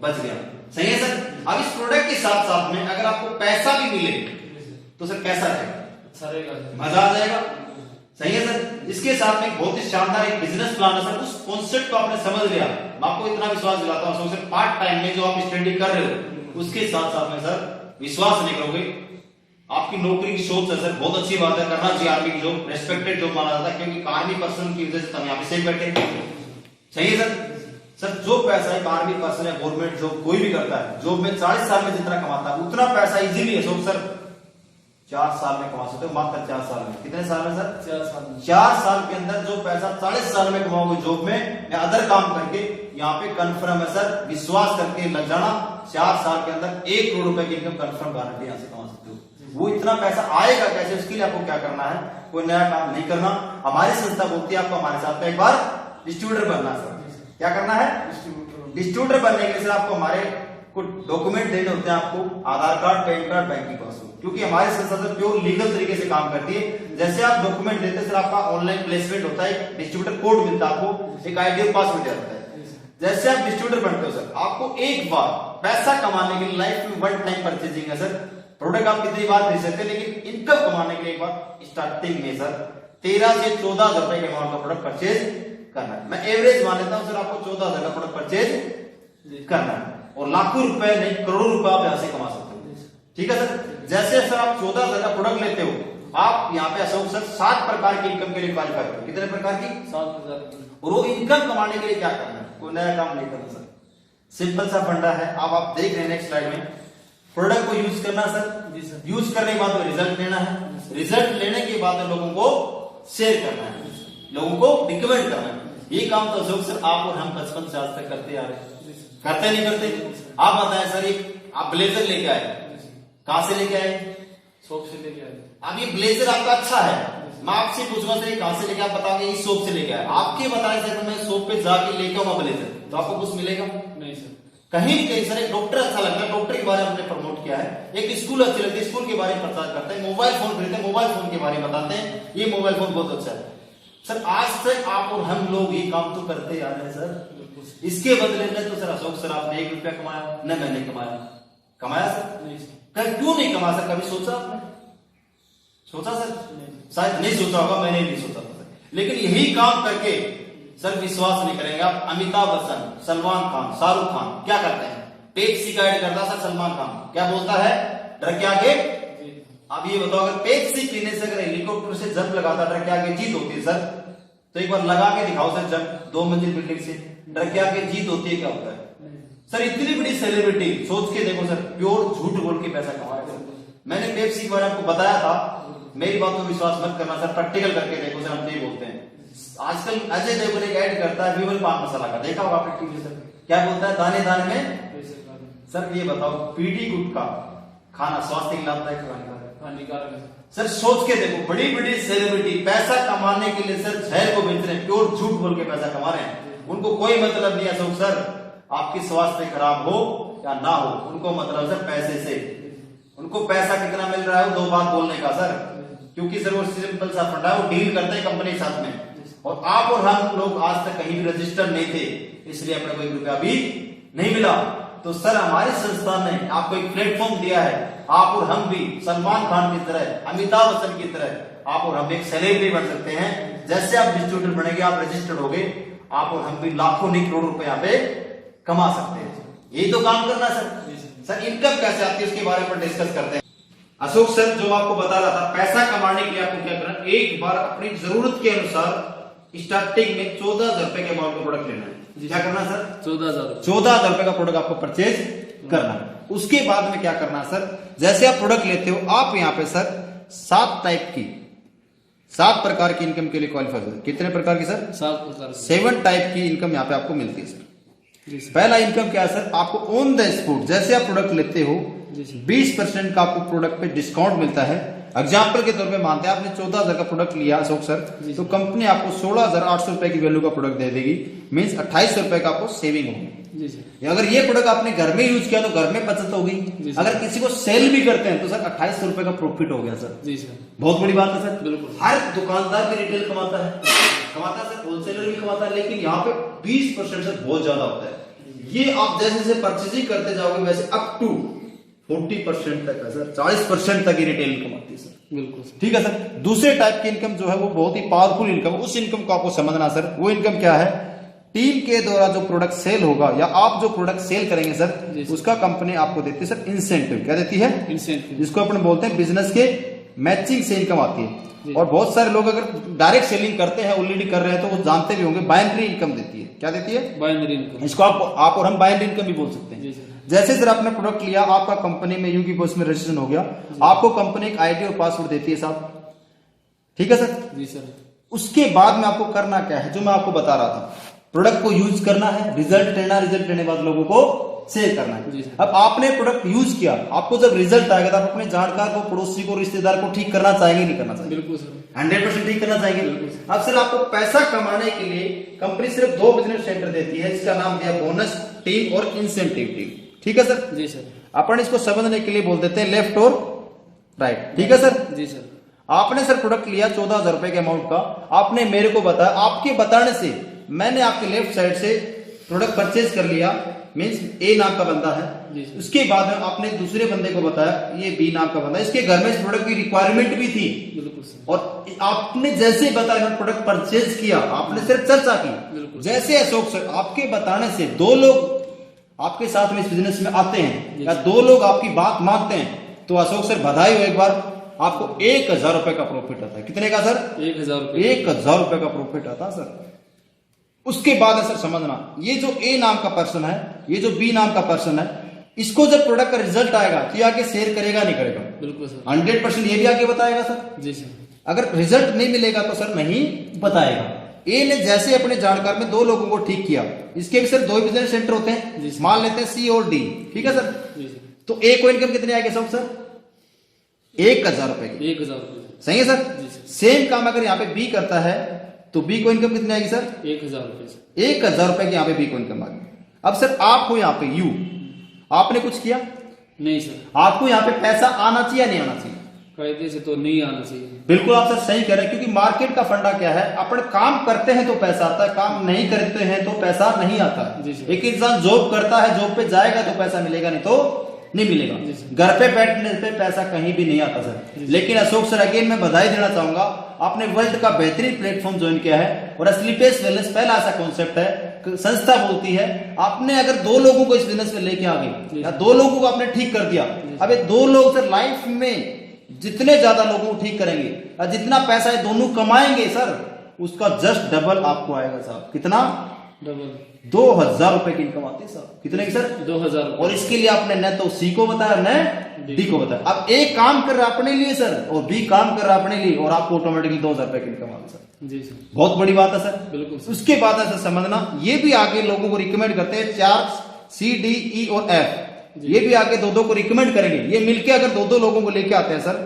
बच गया। सही है सर। अब इस प्रोडक्ट के साथ साथ में अगर आपको पैसा भी मिले तो सर कैसा रहेगा? अच्छा रहेगा, मजा आ जाएगा। सही है सर। इसके साथ में बहुत ही शानदार एक बिजनेस प्लान है सर, उस कॉन्सेप्ट को आपने समझ लिया, मैं आपको इतना विश्वास दिलाता हूं सर, पार्ट टाइम में जो आप स्टडी कर रहे हो उसके साथ साथ में सर विश्वास नहीं करोगे, आपकी नौकरी की सोच है सर, बहुत अच्छी बात है, करना चाहिए आर्मी की जॉब, रेस्पेक्टेड जॉब माना जाता है, क्योंकि आर्मी पर्सन की वजह से हम यहाँ पे सेफ बैठे। सही है सर। सर जो पैसा एक आर्मी पर्सन है, गवर्नमेंट जॉब कोई भी करता है, जॉब में 40 साल में जितना कमाता है उतना पैसा इजीली है सर 4 साल में कमा सकते हो, मात्र 4 साल में। कितने साल में सर? 4 साल में। 4 साल के अंदर जो पैसा 40 साल में कमाओगे जॉब में या अदर काम करके, यहाँ पे कंफर्म है सर, विश्वास करके लग जाना, 4 साल के अंदर 1 करोड़ रुपए की इनकम कंफर्म गारंटी यहाँ से कमा सकते हो। वो इतना पैसा आएगा कैसे, उसके लिए आपको क्या करना है, कोई नया काम नहीं करना। हमारी संस्था बोलती है आपको हमारे साथ एक बार डिस्ट्रीब्यूटर बनना है सर। क्या करना है? डिस्ट्रीब्यूटर बनने के लिए सर आपको हमारे कुछ डॉक्यूमेंट देने होते हैं, आपको आधार कार्ड, पैन कार्ड, बैंक की पासबुक, क्योंकि हमारी संस्था सर प्योर लीगल तरीके से काम करती है। जैसे आप डॉक्यूमेंट देते हैं सर, आपका ऑनलाइन प्लेसमेंट होता है, डिस्ट्रीब्यूटर कोड मिलता है आपको, एक आईडी और पासवर्ड रहता है। जैसे आप डिस्ट्रीब्यूटर बनते हो सर, आपको एक बार पैसा कमाने के लिए लाइफ में 1 टाइम परचेजिंग है सर, प्रोडक्ट आप कितनी बार खरीद सकते हैं, लेकिन इनकम कमाने के लिए एक बार स्टार्टिंग में सर 13 से 14 हजार रुपए के अमाउंट का प्रोडक्ट परचेज करना है। मैं एवरेज मान लेता हूं सर, आपको 14 हजार का प्रोडक्ट परचेज करना है, और लाखों रुपए नहीं करोड़ों रुपए आप यहां से कमा सकते हो। ठीक है सर। जैसे सर आप 14 हजार का प्रोडक्ट लेते हो, आप यहाँ पे अशोक सर 7 प्रकार की इनकम के लिए क्वालिफाई हो। कितने प्रकार की? 7 प्रकार। और वो इनकम कमाने के लिए क्या करना है, कोई नया काम नहीं करना सर, सिंपल सा फंडा है। अब आप देख रहे हैं नेक्स्ट स्लाइड में, प्रोडक्ट को यूज करना सर, यूज करने के बाद रिजल्ट लेना है, रिजल्ट लेने के बाद लोगों को शेयर करना है, लोगों को रिकमेंड करना है। ये काम तो अशोक सर आप और हम बचपन से आज तक करते आ रहे हैं, करते नहीं करते? आप बताएं सर, एक आप ब्लेजर लेके आए, कहां से लेके आए? शॉप से लेके आए। अब ये ब्लेजर आपका अच्छा है, मैं आपसे पूछूंगा सर ये कहां से लेके आप बताओगे इस शॉप से लेके आए, आपके बताने से मैं शॉप पे जाके लेके आऊंगा ब्लेजर तो आपको कुछ मिलेगा नहीं सर। कहीं भी कहीं सर। एक डॉक्टर अच्छा लगता है, डॉक्टर के बारे में हमने प्रमोट किया है। एक स्कूल अच्छी लगती है, स्कूल के बारे में प्रचार करते हैं। मोबाइल फोन खरीदते हैं, मोबाइल फोन के बारे में बताते हैं, ये मोबाइल फोन बहुत अच्छा है सर। आज तक आप और हम लोग ये काम तो करते आ रहे हैं सर। इसके बदले में तो सर अशोक सर आपने 1 रुपया कमाया न मैंने कमाया सर नहीं सर। क्यों नहीं कमा सर? कभी सोचा आपने? सोचा सर? शायद नहीं सोचा होगा, मैंने नहीं सोचा था सर। लेकिन यही काम करके सर विश्वास नहीं करेंगे आप, अमिताभ बच्चन, सलमान खान, शाहरुख खान क्या करते हैं? पेप्सी का ऐड करता सर सलमान खान, क्या बोलता है? डर के आगे। अब ये बताओ अगर पेप्सी पीने से अगर हेलीकॉप्टर से जंप लगाता डर के आगे जीत होती है सर? तो एक बार लगा के दिखाओ सर जंप 2 मंजिल बिल्डिंग से, डर के आगे जीत होती है क्या होता है सर? इतनी बड़ी सेलिब्रिटी सोच के देखो सर, प्योर झूठ बोल के पैसा कमा रहे सर। मैंने पेप्सी के बारे में आपको बताया था, मेरी बात में विश्वास मत करना सर, प्रैक्टिकल करके देखो सर। हम नहीं बोलते हैं। आजकल अजय देवगन एक ऐड करता है विवल पान मसाला का, देखा होगा आपने टीवी सर, क्या बोलता है? दाने दाने में सर। ये बताओ पीढ़ी गुटखा खाना स्वास्थ्य के लाभदायक हानिकारक है सर। सोच के देखो, बड़ी बड़ी सेलिब्रिटी पैसा कमाने के लिए सर जहर को बेच रहे हैं, प्योर झूठ बोल के पैसा कमा रहे हैं। उनको कोई मतलब नहीं है अशोक सर आपकी स्वास्थ्य खराब हो या ना हो, उनको मतलब सर पैसे से। उनको पैसा कितना मिल रहा है वो 2 बात बोलने का सर, क्योंकि सर वो सिंपल सा फंडा है, वो डील करते हैं कंपनी के साथ में। और आप और हम लोग आज तक कहीं भी रजिस्टर नहीं थे, इसलिए अपने को 1 रुपया भी नहीं मिला। तो सर हमारी संस्था ने आपको एक प्लेटफॉर्म दिया है, आप और हम भी सलमान खान की तरह, अमिताभ बच्चन की तरह आप और हम एक सेलिब्रिटी बन सकते हैं। जैसे आप डिस्ट्रीब्यूटर बनेंगे, आप रजिस्टर्ड होगे, आप और हम भी लाखों नहीं करोड़ों रुपए यहाँ पे कमा सकते हैं। यही तो काम करना सर। सर इनकम कैसे आती है उसके बारे में डिस्कस करते हैं। अशोक सर जो आपको बता रहा था, पैसा कमाने के लिए आपको क्या करना, एक बार अपनी जरूरत के अनुसार स्टार्टिंग में 14,000 रुपए के अमाउंट का प्रोडक्ट लेना है। क्या करना सर? 14,000 रुपए का प्रोडक्ट आपको परचेज करना है। उसके बाद में क्या करना है सर? जैसे आप प्रोडक्ट लेते हो, आप यहाँ पे सर 7 प्रकार की इनकम के लिए क्वालिफाई हो। कितने प्रकार की सर? 7 टाइप की इनकम यहाँ पे आपको मिलती है सर। पहला इनकम क्या है सर? आपको ऑन द स्पॉट जैसे आप प्रोडक्ट लेते हो 20% का आपको प्रोडक्ट पे डिस्काउंट मिलता है। एग्जाम्पल के तौर पे मानते हैं आपने 14,000 का प्रोडक्ट लिया अशोक सर, तो कंपनी आपको 16,800 रुपए की वैल्यू का प्रोडक्ट दे देगी, मींस 2,800 रुपए का आपको सेविंग होगी। अगर ये प्रोडक्ट आपने घर में यूज किया तो घर में बचत होगी। अगर किसी को सेल भी करते हैं तो सर 2,800 रुपए का प्रॉफिट हो गया सर। जी सर, बहुत बड़ी बात है सर। बिल्कुल। हर दुकानदार भी रिटेल कमाता है सर, होलसेलर भी कमाता है, लेकिन यहाँ पे 20% से बहुत ज्यादा होता है। ये आप जैसे जैसे परचेजिंग करते जाओगे वैसे अप टू 40% तक है सर, 40% तक ही रिटेल इनकम आती है सर। बिल्कुल ठीक है सर। दूसरे टाइप की इनकम जो है वो बहुत ही पावरफुल इनकम, उस इनकम को आपको समझना सर। वो इनकम क्या है? टीम के द्वारा जो प्रोडक्ट सेल होगा या आप जो प्रोडक्ट सेल करेंगे सर, उसका कंपनी आपको देती है सर इंसेंटिव। क्या देती है? इंसेंटिव, जिसको अपन बोलते हैं बिजनेस के मैचिंग से इनकम आती है। और बहुत सारे लोग अगर डायरेक्ट सेलिंग करते हैं, ऑलरेडी कर रहे हैं, तो वो जानते भी होंगे बाइनरी इनकम देती है। क्या देती है? Binary income. इसको आप और हम बाइनरी इनकम भी बोल सकते हैं। जैसे सर आपने प्रोडक्ट लिया, आपका कंपनी में यूकी बॉस में रजिस्ट्रेशन हो गया, आपको कंपनी एक आईडी और पासवर्ड देती है साहब। ठीक है सर? जी सर। उसके बाद में आपको करना क्या है, जो मैं आपको बता रहा था, प्रोडक्ट को यूज करना है, रिजल्ट लेने बाद लोगों को शेयर करना है। अब आपने प्रोडक्ट यूज किया, आपको जब रिजल्ट आएगा तो आप अपने जानकार को, पड़ोसी को, रिश्तेदार को ठीक करना चाहेंगे नहीं करना चाहेंगे? बिल्कुल सर, 100% ठीक करना चाहेंगे। अब सर आपको पैसा कमाने के लिए कंपनी सिर्फ 2 बिजनेस सेंटर देती है, जिसका नाम दिया बोनस टीम और इंसेंटिव टीम। ठीक है सर? जी सर। अपन इसको समझने के लिए बोल देते हैं लेफ्ट और राइट। ठीक है सर? जी सर। आपने सर प्रोडक्ट लिया 14,000 रुपए के अमाउंट का, आपने मेरे को बताया, आपके बताने से मैंने आपके लेफ्ट साइड से प्रोडक्ट परचेज कर लिया, मीन्स ए नाम का बंदा है। उसके बाद में आपने दूसरे बंदे को बताया ये बी नाम का बंदा है, इसके घर में इस प्रोडक्ट की रिक्वायरमेंट भी थी। बिल्कुल सर। और आपने जैसे बताया प्रोडक्ट परचेज किया, आपने सिर्फ चर्चा की। जैसे अशोक सर आपके बताने से 2 लोग आपके साथ में इस बिजनेस में आते हैं या 2 लोग आपकी बात मानते हैं, तो अशोक सर बधाई हो, एक बार आपको 1,000 रुपए का प्रॉफिट आता है। कितने का सर? 1,000 रुपए। 1,000 रुपए का प्रॉफिट आता है सर। उसके बाद है सर समझना, ये जो ए नाम का पर्सन है, ये जो बी नाम का पर्सन है, इसको जब प्रोडक्ट का रिजल्ट आएगा तो ये आगे शेयर करेगा नहीं करेगा? बिल्कुल सर, 100% ये भी आगे बताएगा सर। जी सर। अगर रिजल्ट नहीं मिलेगा तो सर नहीं बताएगा। ए ने जैसे अपने जानकार में 2 लोगों को ठीक किया, इसके भी सर 2 बिजनेस सेंटर होते हैं, मान लेते हैं सी और डी। ठीक है सर? तो ए को इनकम कितनी आएगी सब सर? 1000 रुपए की। 1000 रुपये सही है सर। जी सर। सेम काम अगर यहाँ पे बी करता है तो बी को इनकम कितनी आएगी सर? 1000 रुपये सर। 1000 रुपए की यहाँ पे बी को इनकम आ गई। अब सर आप हो यहाँ पे यू, आपने कुछ किया, नहीं सर, आपको यहाँ पे पैसा आना चाहिए या नहीं आना चाहिए? कायदे से तो नहीं आना चाहिए। बिल्कुल आप सर सही कह रहे हैं, क्योंकि मार्केट का फंडा क्या है, अपन काम करते हैं तो पैसा आता है, काम नहीं करते हैं तो पैसा नहीं आता जी है। सर। एक इंसान जॉब करता है, जॉब पे जाएगा तो पैसा मिलेगा, नहीं तो नहीं जी मिलेगा। सर। घर पे बैठने पे पैसा कहीं भी नहीं आता सर। लेकिन अशोक सर अगेन मैं बधाई देना चाहूंगा, आपने वर्ल्ड का बेहतरीन प्लेटफॉर्म ज्वाइन किया है और स्लीपेस वेलनेस पहला ऐसा कॉन्सेप्ट है, संस्था बोलती है आपने अगर 2 लोगों को इस बिजनेस में लेके आ गए या 2 लोगों को आपने ठीक कर दिया, अब ये 2 लोग सर लाइफ में जितने ज्यादा लोगों को ठीक करेंगे और जितना पैसा ये दोनों कमाएंगे सर, उसका जस्ट डबल आपको आएगा साहब। कितना? डबल 2000 रुपए की इनकम आती है साहब। कितने की सर? 2000 और इसके लिए आपने न तो सी को बताया न डी को बताया। अब ए काम कर रहा है अपने लिए सर और बी काम कर रहा है अपने लिए, और आपको ऑटोमेटिकली 2000 रुपए की इनकम आ गई सर। जी सर। बहुत बड़ी बात है सर। बिल्कुल सर। उसके बाद ऐसा समझना, ये भी आगे लोगों को रिकमेंड करते हैं 4 सी डी ई और एफ, ये भी आगे 2-2 को रिकमेंड करेंगे। ये मिलके अगर 2-2 लोगों को लेके आते हैं सर,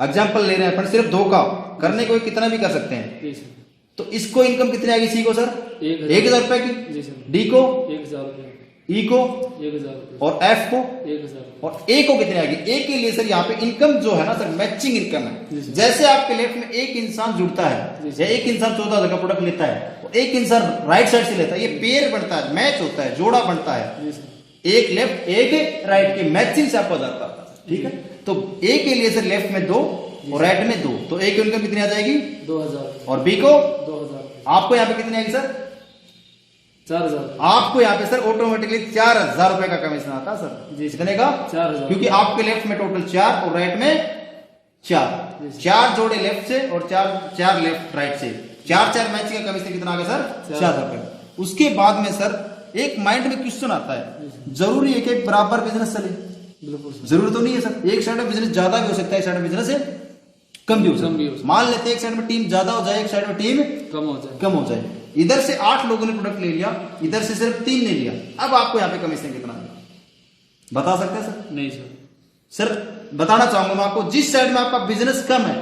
एग्जाम्पल ले रहे हैं अपन सिर्फ 2 का, करने को कितना भी कर सकते हैं, जी सर। तो इसको इनकम कितनी आएगी? सी को सर 1000 रुपए की, जी सर। डी को 1000 रुपये, ई को 1000 रुपये और एफ को 1000 रुपये। और ए को कितनी आएगी? ए के लिए सर यहाँ पे इनकम जो है ना सर, मैचिंग इनकम जी है। सर। जैसे आपके लेफ्ट में एक इंसान जुड़ता है जी सर। या एक इंसान 14,000 का प्रोडक्ट लेता है और एक इंसान राइट साइड से लेता है, ये पेयर बनता है, मैच होता है, जोड़ा बनता है, जी सर। एक लेफ्ट एक राइट की मैचिंग से आपको 1000 आता है। ठीक है, तो ए के लिए सर लेफ्ट में 2 और राइट में 2, तो ए की इनकम कितनी आ जाएगी? 2000 और बी को 2000 आपको यहाँ पे कितनी आएगी सर? 4000 आपको यहाँ पे सर ऑटोमेटिकली 4000 रुपए का कमीशन आता है सर। जी। कितने का? 4000। क्योंकि आपके लेफ्ट में टोटल 4 और राइट में 4, जी। 4 जोड़े लेफ्ट से और 4 लेफ्ट राइट से, 4 मैच का कमीशन कितना आ गया सर? 4000 रुपए। उसके बाद में सर एक माइंड में क्वेश्चन आता है, जरूरी है कि बराबर बिजनेस चले? बिल्कुल सर। जरूर तो नहीं है सर। एक साइड में बिजनेस ज्यादा भी हो सकता है, एक साइड में बिजनेस कम भी हो कम भी हो सकता है। सकता मान लेते हैं एक साइड में टीम ज्यादा हो जाए, एक साइड में टीम कम हो जाए। कम हो जाए। इधर से 8 लोगों ने प्रोडक्ट ले लिया, इधर से सिर्फ 3 ने लिया, अब आपको यहाँ पे कमीशन कितना आएगा बता सकते हैं सर? नहीं सर। सर बताना चाहूंगा मैं आपको, जिस साइड में आपका बिजनेस कम है,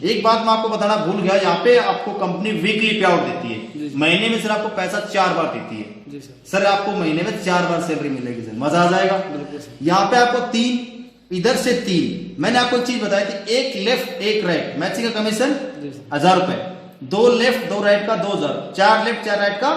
एक बात मैं आपको बताना भूल गया, यहाँ पे आपको कंपनी वीकली पे आउट देती है, महीने में सर आपको पैसा 4 बार देती है। जी सर। सर आपको महीने में 4 बार सैलरी मिलेगी सर, मजा आ जाएगा। बिल्कुल सर। यहाँ पे आपको 3, इधर से 3, मैंने आपको एक चीज बताई थी, एक लेफ्ट एक राइट मैचिंग का कमीशन जी सर। 1000 रुपए, 2 लेफ्ट 2 राइट का 2000, 4 लेफ्ट 4 राइट का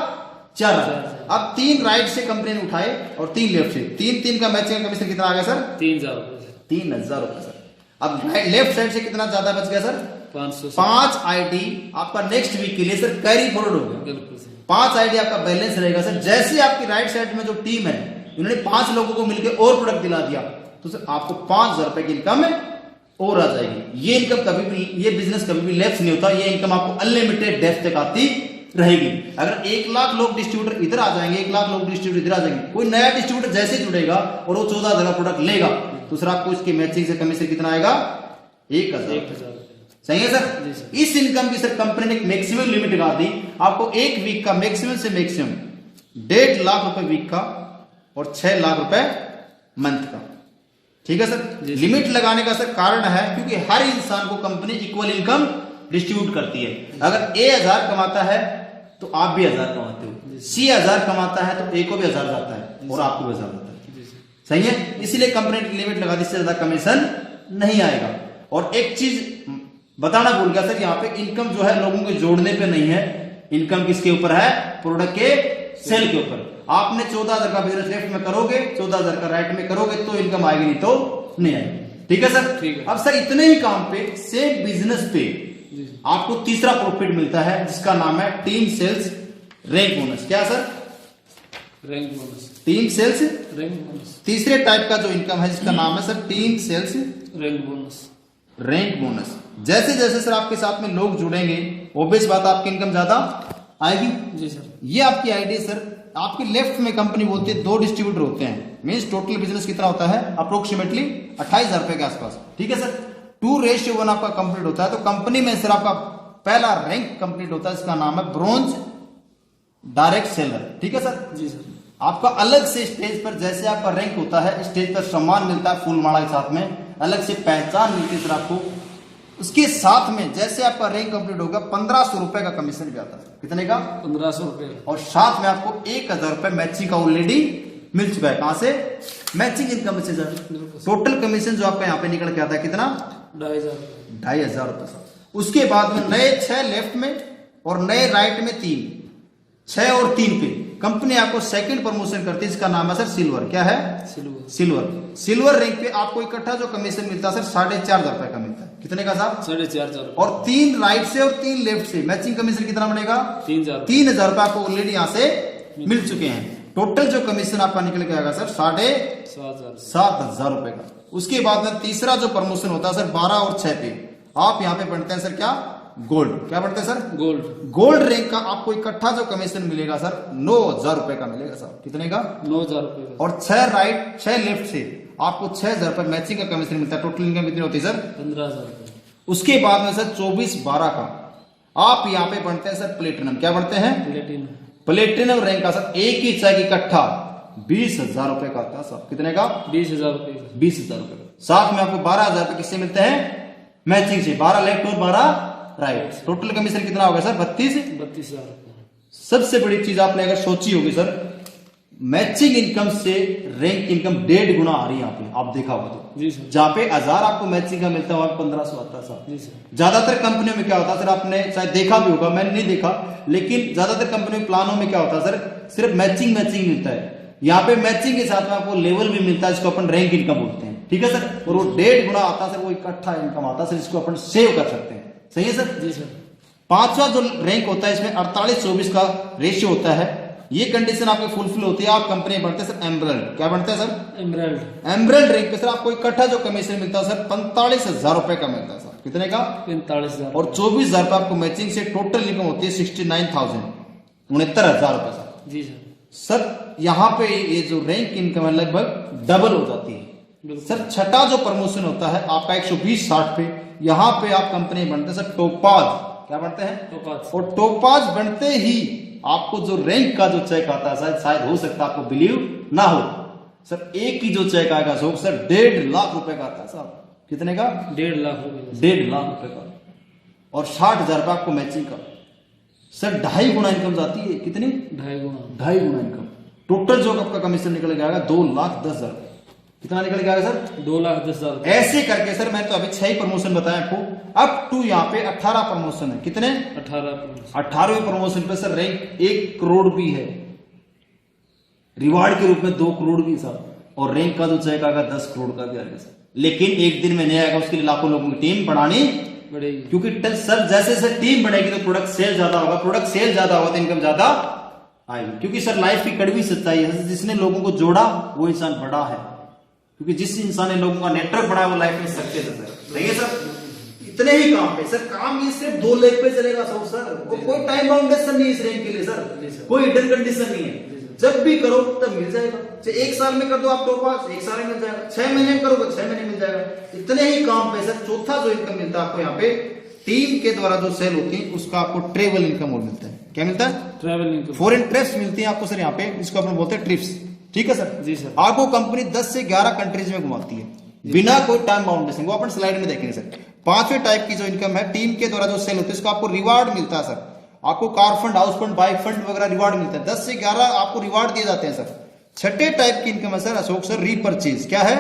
4000। अब 3 राइट से कंपनी ने उठाए और 3 लेफ्ट से, 3 का मैचिंग का कमीशन कितना आ गया सर? 3000 रुपये सर। 3000 रुपए सर। अब लेफ्ट साइड से कितना ज्यादा बच गया सर? 500 5 आईडी आपका नेक्स्ट वीक के लिए सर कैरी फॉरवर्ड हो गया। बिल्कुल सर। 5 आईडी आपका बैलेंस रहेगा सर। जैसे आपकी राइट साइड में जो टीम है, उन्होंने 5 लोगों को मिलकर और प्रोडक्ट दिला दिया, तो सर आपको 5000 रुपए की इनकम और आ जाएगी। ये इनकम कभी भी, ये बिजनेस कभी भी लेफ्ट नहीं होता, ये इनकम आपको अनलिमिटेड डेप्थ तक आती रहेगी। अगर 1 लाख लोग डिस्ट्रीब्यूटर इधर आ जाएंगे, 1 लाख लोग डिस्ट्रीब्यूटर इधर आ जाएंगे, कोई नया डिस्ट्रीब्यूटर जैसे जुड़ेगा और वो 14,000 का प्रोडक्ट लेगा, तो सर आपको इसकी मैचिंग से कमीशन कितना आएगा? 1000। 1000 सही है जी सर। सर। इस इनकम की सर कंपनी ने एक मैक्सिमम लिमिट लगा दी, आपको 1 वीक का मैक्सिमम से मैक्सिमम 1.5 लाख रुपए वीक का और 6 लाख रुपए मंथ का। ठीक है सर। जी सर। लिमिट लगाने का सर कारण है क्योंकि हर इंसान को कंपनी इक्वल इनकम डिस्ट्रीब्यूट करती है। अगर ए 1000 कमाता है तो आप भी 1000 कमाते हो, सी 1000 कमाता है तो ए को भी 1000 जाता है और आपको भी 1000 जाता है। जी सर। सही है, इसलिए कंपनी ने लिमिट लगा दी, इससे ज्यादा कमीशन नहीं आएगा। और एक चीज बताना भूल गया सर, यहाँ पे इनकम जो है लोगों के जोड़ने पे नहीं है, इनकम किसके ऊपर है? प्रोडक्ट के सेल के ऊपर। आपने 14,000 का बिजनेस लेफ्ट में करोगे, 14,000 का राइट में करोगे तो इनकम आएगी, नहीं तो नहीं आएगी। ठीक है सर। ठीक है। अब सर इतने ही काम पे सेम बिजनेस पे जी। आपको तीसरा प्रॉफिट मिलता है जिसका नाम है टीम सेल्स रैंक बोनस। क्या sir? Rank bonus. Team sales rank bonus. तीसरे टाइप का जो इनकम है जिसका नाम है sir team sales rank bonus. Rank bonus. जैसे जैसे सर आपके साथ में लोग जुड़ेंगे, ऑब्वियस बात आपकी इनकम ज्यादा आएगी। जी सर। ये आपकी आइडिया सर। आपके लेफ्ट में कंपनी बोलती है 2 डिस्ट्रीब्यूटर होते हैं, मींस टोटल बिजनेस कितना होता है? अप्रोक्सीमेटली 28,000 रुपए के आसपास। ठीक है सर। 2:1 आपका कंप्लीट होता है, तो कंपनी में सर आपका पहला रैंक कंप्लीट होता है, इसका नाम है ब्रॉन्ज डायरेक्ट सेलर। ठीक है सर। जी सर। आपका अलग से स्टेज पर जैसे आपका रैंक होता है, स्टेज पर सम्मान मिलता है फूल माला के साथ में, अलग से पहचान मिलती है सर आपको। उसके साथ में जैसे आपका रैंक कंप्लीट होगा 1500 रुपए का कमीशन भी आता है। कितने का? 1500 रुपये। और साथ में आपको 1000 रुपए मैचिंग का ऑलरेडी मिल चुका है। कहां से? मैचिंग इनकम से सर। टोटल कमीशन जो आपका यहाँ पे निकल के आता है कितना? 2500 रुपए सर। उसके बाद में नए 6 लेफ्ट में और नए राइट में 3, 6 और 3 पे कंपनी आपको सेकंड प्रमोशन करती है, इसका नाम है सर सिल्वर। क्या है? सिल्वर रैंक पे आपको इकट्ठा जो कमीशन मिलता है सर 4500 रुपए का मिलता है। कितने का साहब? 4500। और 3 राइट से और 3 लेफ्ट से मैचिंग कमीशन कितना बनेगा? 3000 रुपए आपको ऑलरेडी यहाँ से मिल चुके हैं। टोटल जो कमीशन आपका निकल के आएगा सर 7500 रुपए का। उसके बाद में तीसरा जो प्रमोशन होता है सर 12 और 6 पे आप यहाँ पे बनते हैं सर क्या? गोल्ड। क्या बढ़ते हैं सर? गोल्ड रैंक का आपको इकट्ठा जो कमीशन मिलेगा सर 9000 रुपए का मिलेगा सर। कितने का? 9000 रुपए। और 6 राइट 6 लेफ्ट से आपको 6000 रुपए मैचिंग का कमीशन मिलता है। टोटल इनकम कितनी होती है सर? 15000 रुपए। उसके बाद में सर 24/12 का आप यहाँ पे बढ़ते हैं सर प्लेटिनम। क्या बढ़ते हैं? प्लेटिनम रैंक का सर एक ही चाय इकट्ठा 20000 रुपए का आता है सर। कितने का? 20000 रुपए। 20000 रुपए। साथ में आपको 12000 रुपए किससे मिलते हैं? मैचिंग से। 12 लेफ्ट और 12 राइट। टोटल कमीशन कितना होगा सर? 32000 रुपए। सबसे बड़ी चीज आपने अगर सोची होगी सर, मैचिंग इनकम से रैंक इनकम 1.5 गुना आ रही है यहाँ पे। आप देखा होगा तो जहाँ पे 1000 आपको मैचिंग का मिलता है वहां 1500 आता है सर। ज्यादातर कंपनियों में क्या होता है सर, आपने शायद देखा भी होगा, मैंने नहीं देखा, लेकिन ज्यादातर कंपनी प्लानों में क्या होता है सर, सिर्फ मैचिंग मिलता है। यहाँ पे मैचिंग के साथ में आपको लेवल भी मिलता है, जिसको अपन रैंक इनकम बोलते हैं। ठीक है सर। और वो 1.5 गुना आता है सर, वो इकट्ठा इनकम आता है सर, जिसको अपन सेव कर सकते हैं। सही है सर? पांचवा जो रैंक होता है इसमें 48-24 का रेशियो होता है। ये कंडीशन आपके फुलफिल होती है, आप कंपनी बनते हैं सर एमरल्ड। क्या बनते हैं सर? एमरल्ड रैंक पे सर आपको इकट्ठा जो कमीशन मिलता है सर 45000 रुपए का मिलता है सर। कितने का? 45000। और 24000 रुपए आपको मैचिंग से टोटल इनकम होती है 69000 69000 रुपए सर। जी सर। यहाँ पे ये जो रैंक इनकम है लगभग डबल हो जाती है सर। छठा जो प्रमोशन होता है आपका 120-60 पे, यहाँ पे आप कंपनी बनते हैं सर टोपाज। क्या बनते हैं? टोपाज। और टोपाज बनते ही आपको जो रैंक का जो चेक आता है शायद हो सकता है आपको बिलीव ना हो सर, एक ही जो चेक आएगा सर 1.5 लाख रुपए का आता है साहब। कितने का? 1.5 लाख रुपए। 1.5 लाख रुपए का। और 60,000 रुपए आपको मैचिंग का सर 2.5 गुना इनकम जाती है। कितनी? 2.5 गुना इनकम। टोटल जो आपका कमीशन निकल के आएगा 2,10,000। कितना निकल के आएगा सर? 2,10,000। ऐसे करके सर मैंने तो अभी 6 प्रमोशन बताया आपको, अप टू यहाँ पे 18 प्रमोशन है। कितने? 18वें प्रमोशन पे सर रैंक 1 करोड़ भी है, रिवार्ड के रूप में 2 करोड़ भी सर, और रैंक का जो चेक आएगा 10 करोड़ का भी आएगा सर। लेकिन एक दिन में नहीं आएगा, उसके लिए लाखों लोगों की टीम बढ़ानी पड़ेगी। क्योंकि सर जैसे जैसे टीम बढ़ेगी तो प्रोडक्ट सेल ज्यादा होगा, प्रोडक्ट सेल ज्यादा होगा तो इनकम ज्यादा आएगी। क्योंकि सर लाइफ की कड़वी सच्चाई है, जिसने लोगों को जोड़ा वो इंसान बड़ा है। क्योंकि जिस इंसान ने लोगों का नेटवर्क बढ़ाया वो लाइफ में सक्सेस है सर। नहीं है सर? इतने ही काम पे सर, काम ये सिर्फ 2 लेग पे चलेगा सर। कोई टाइम बाउंडेशन नहीं है इस रैंक के लिए सर, कोई हिडन कंडीशन नहीं है। जब भी करो तब मिल जाएगा। 1 साल में कर दो आप टोपास, 1 साल में मिल जाएगा। 6 महीने में करोगे 6 महीने मिल जाएगा। इतने ही काम पे सर चौथा जो इनकम मिलता है आपको यहाँ पे टीम के द्वारा जो सेल होती है उसका आपको ट्रेवल इनकम और मिलता है। क्या मिलता है? Travel income. फॉरेन ट्रिप्स मिलती है आपको सर यहाँ पे, जिसको अपन बोलते हैं ट्रिप्स। ठीक है सर? जी सर। आपको कंपनी 10 से 11 कंट्रीज में घुमाती है बिना कोई टाइम बाउंडेशन। वो अपन स्लाइड में देखेंगे सर। 5वें टाइप की जो इनकम है टीम के द्वारा जो सेल होती है उसका आपको रिवार्ड मिलता है सर। आपको car fund, house fund, bike fund वगैरह रिवार्ड मिलता है। 10 से 11 आपको रिवार्ड दिए जाते हैं सर। 6ठे टाइप की इनकम है सर अशोक सर रीपरचेज। क्या है?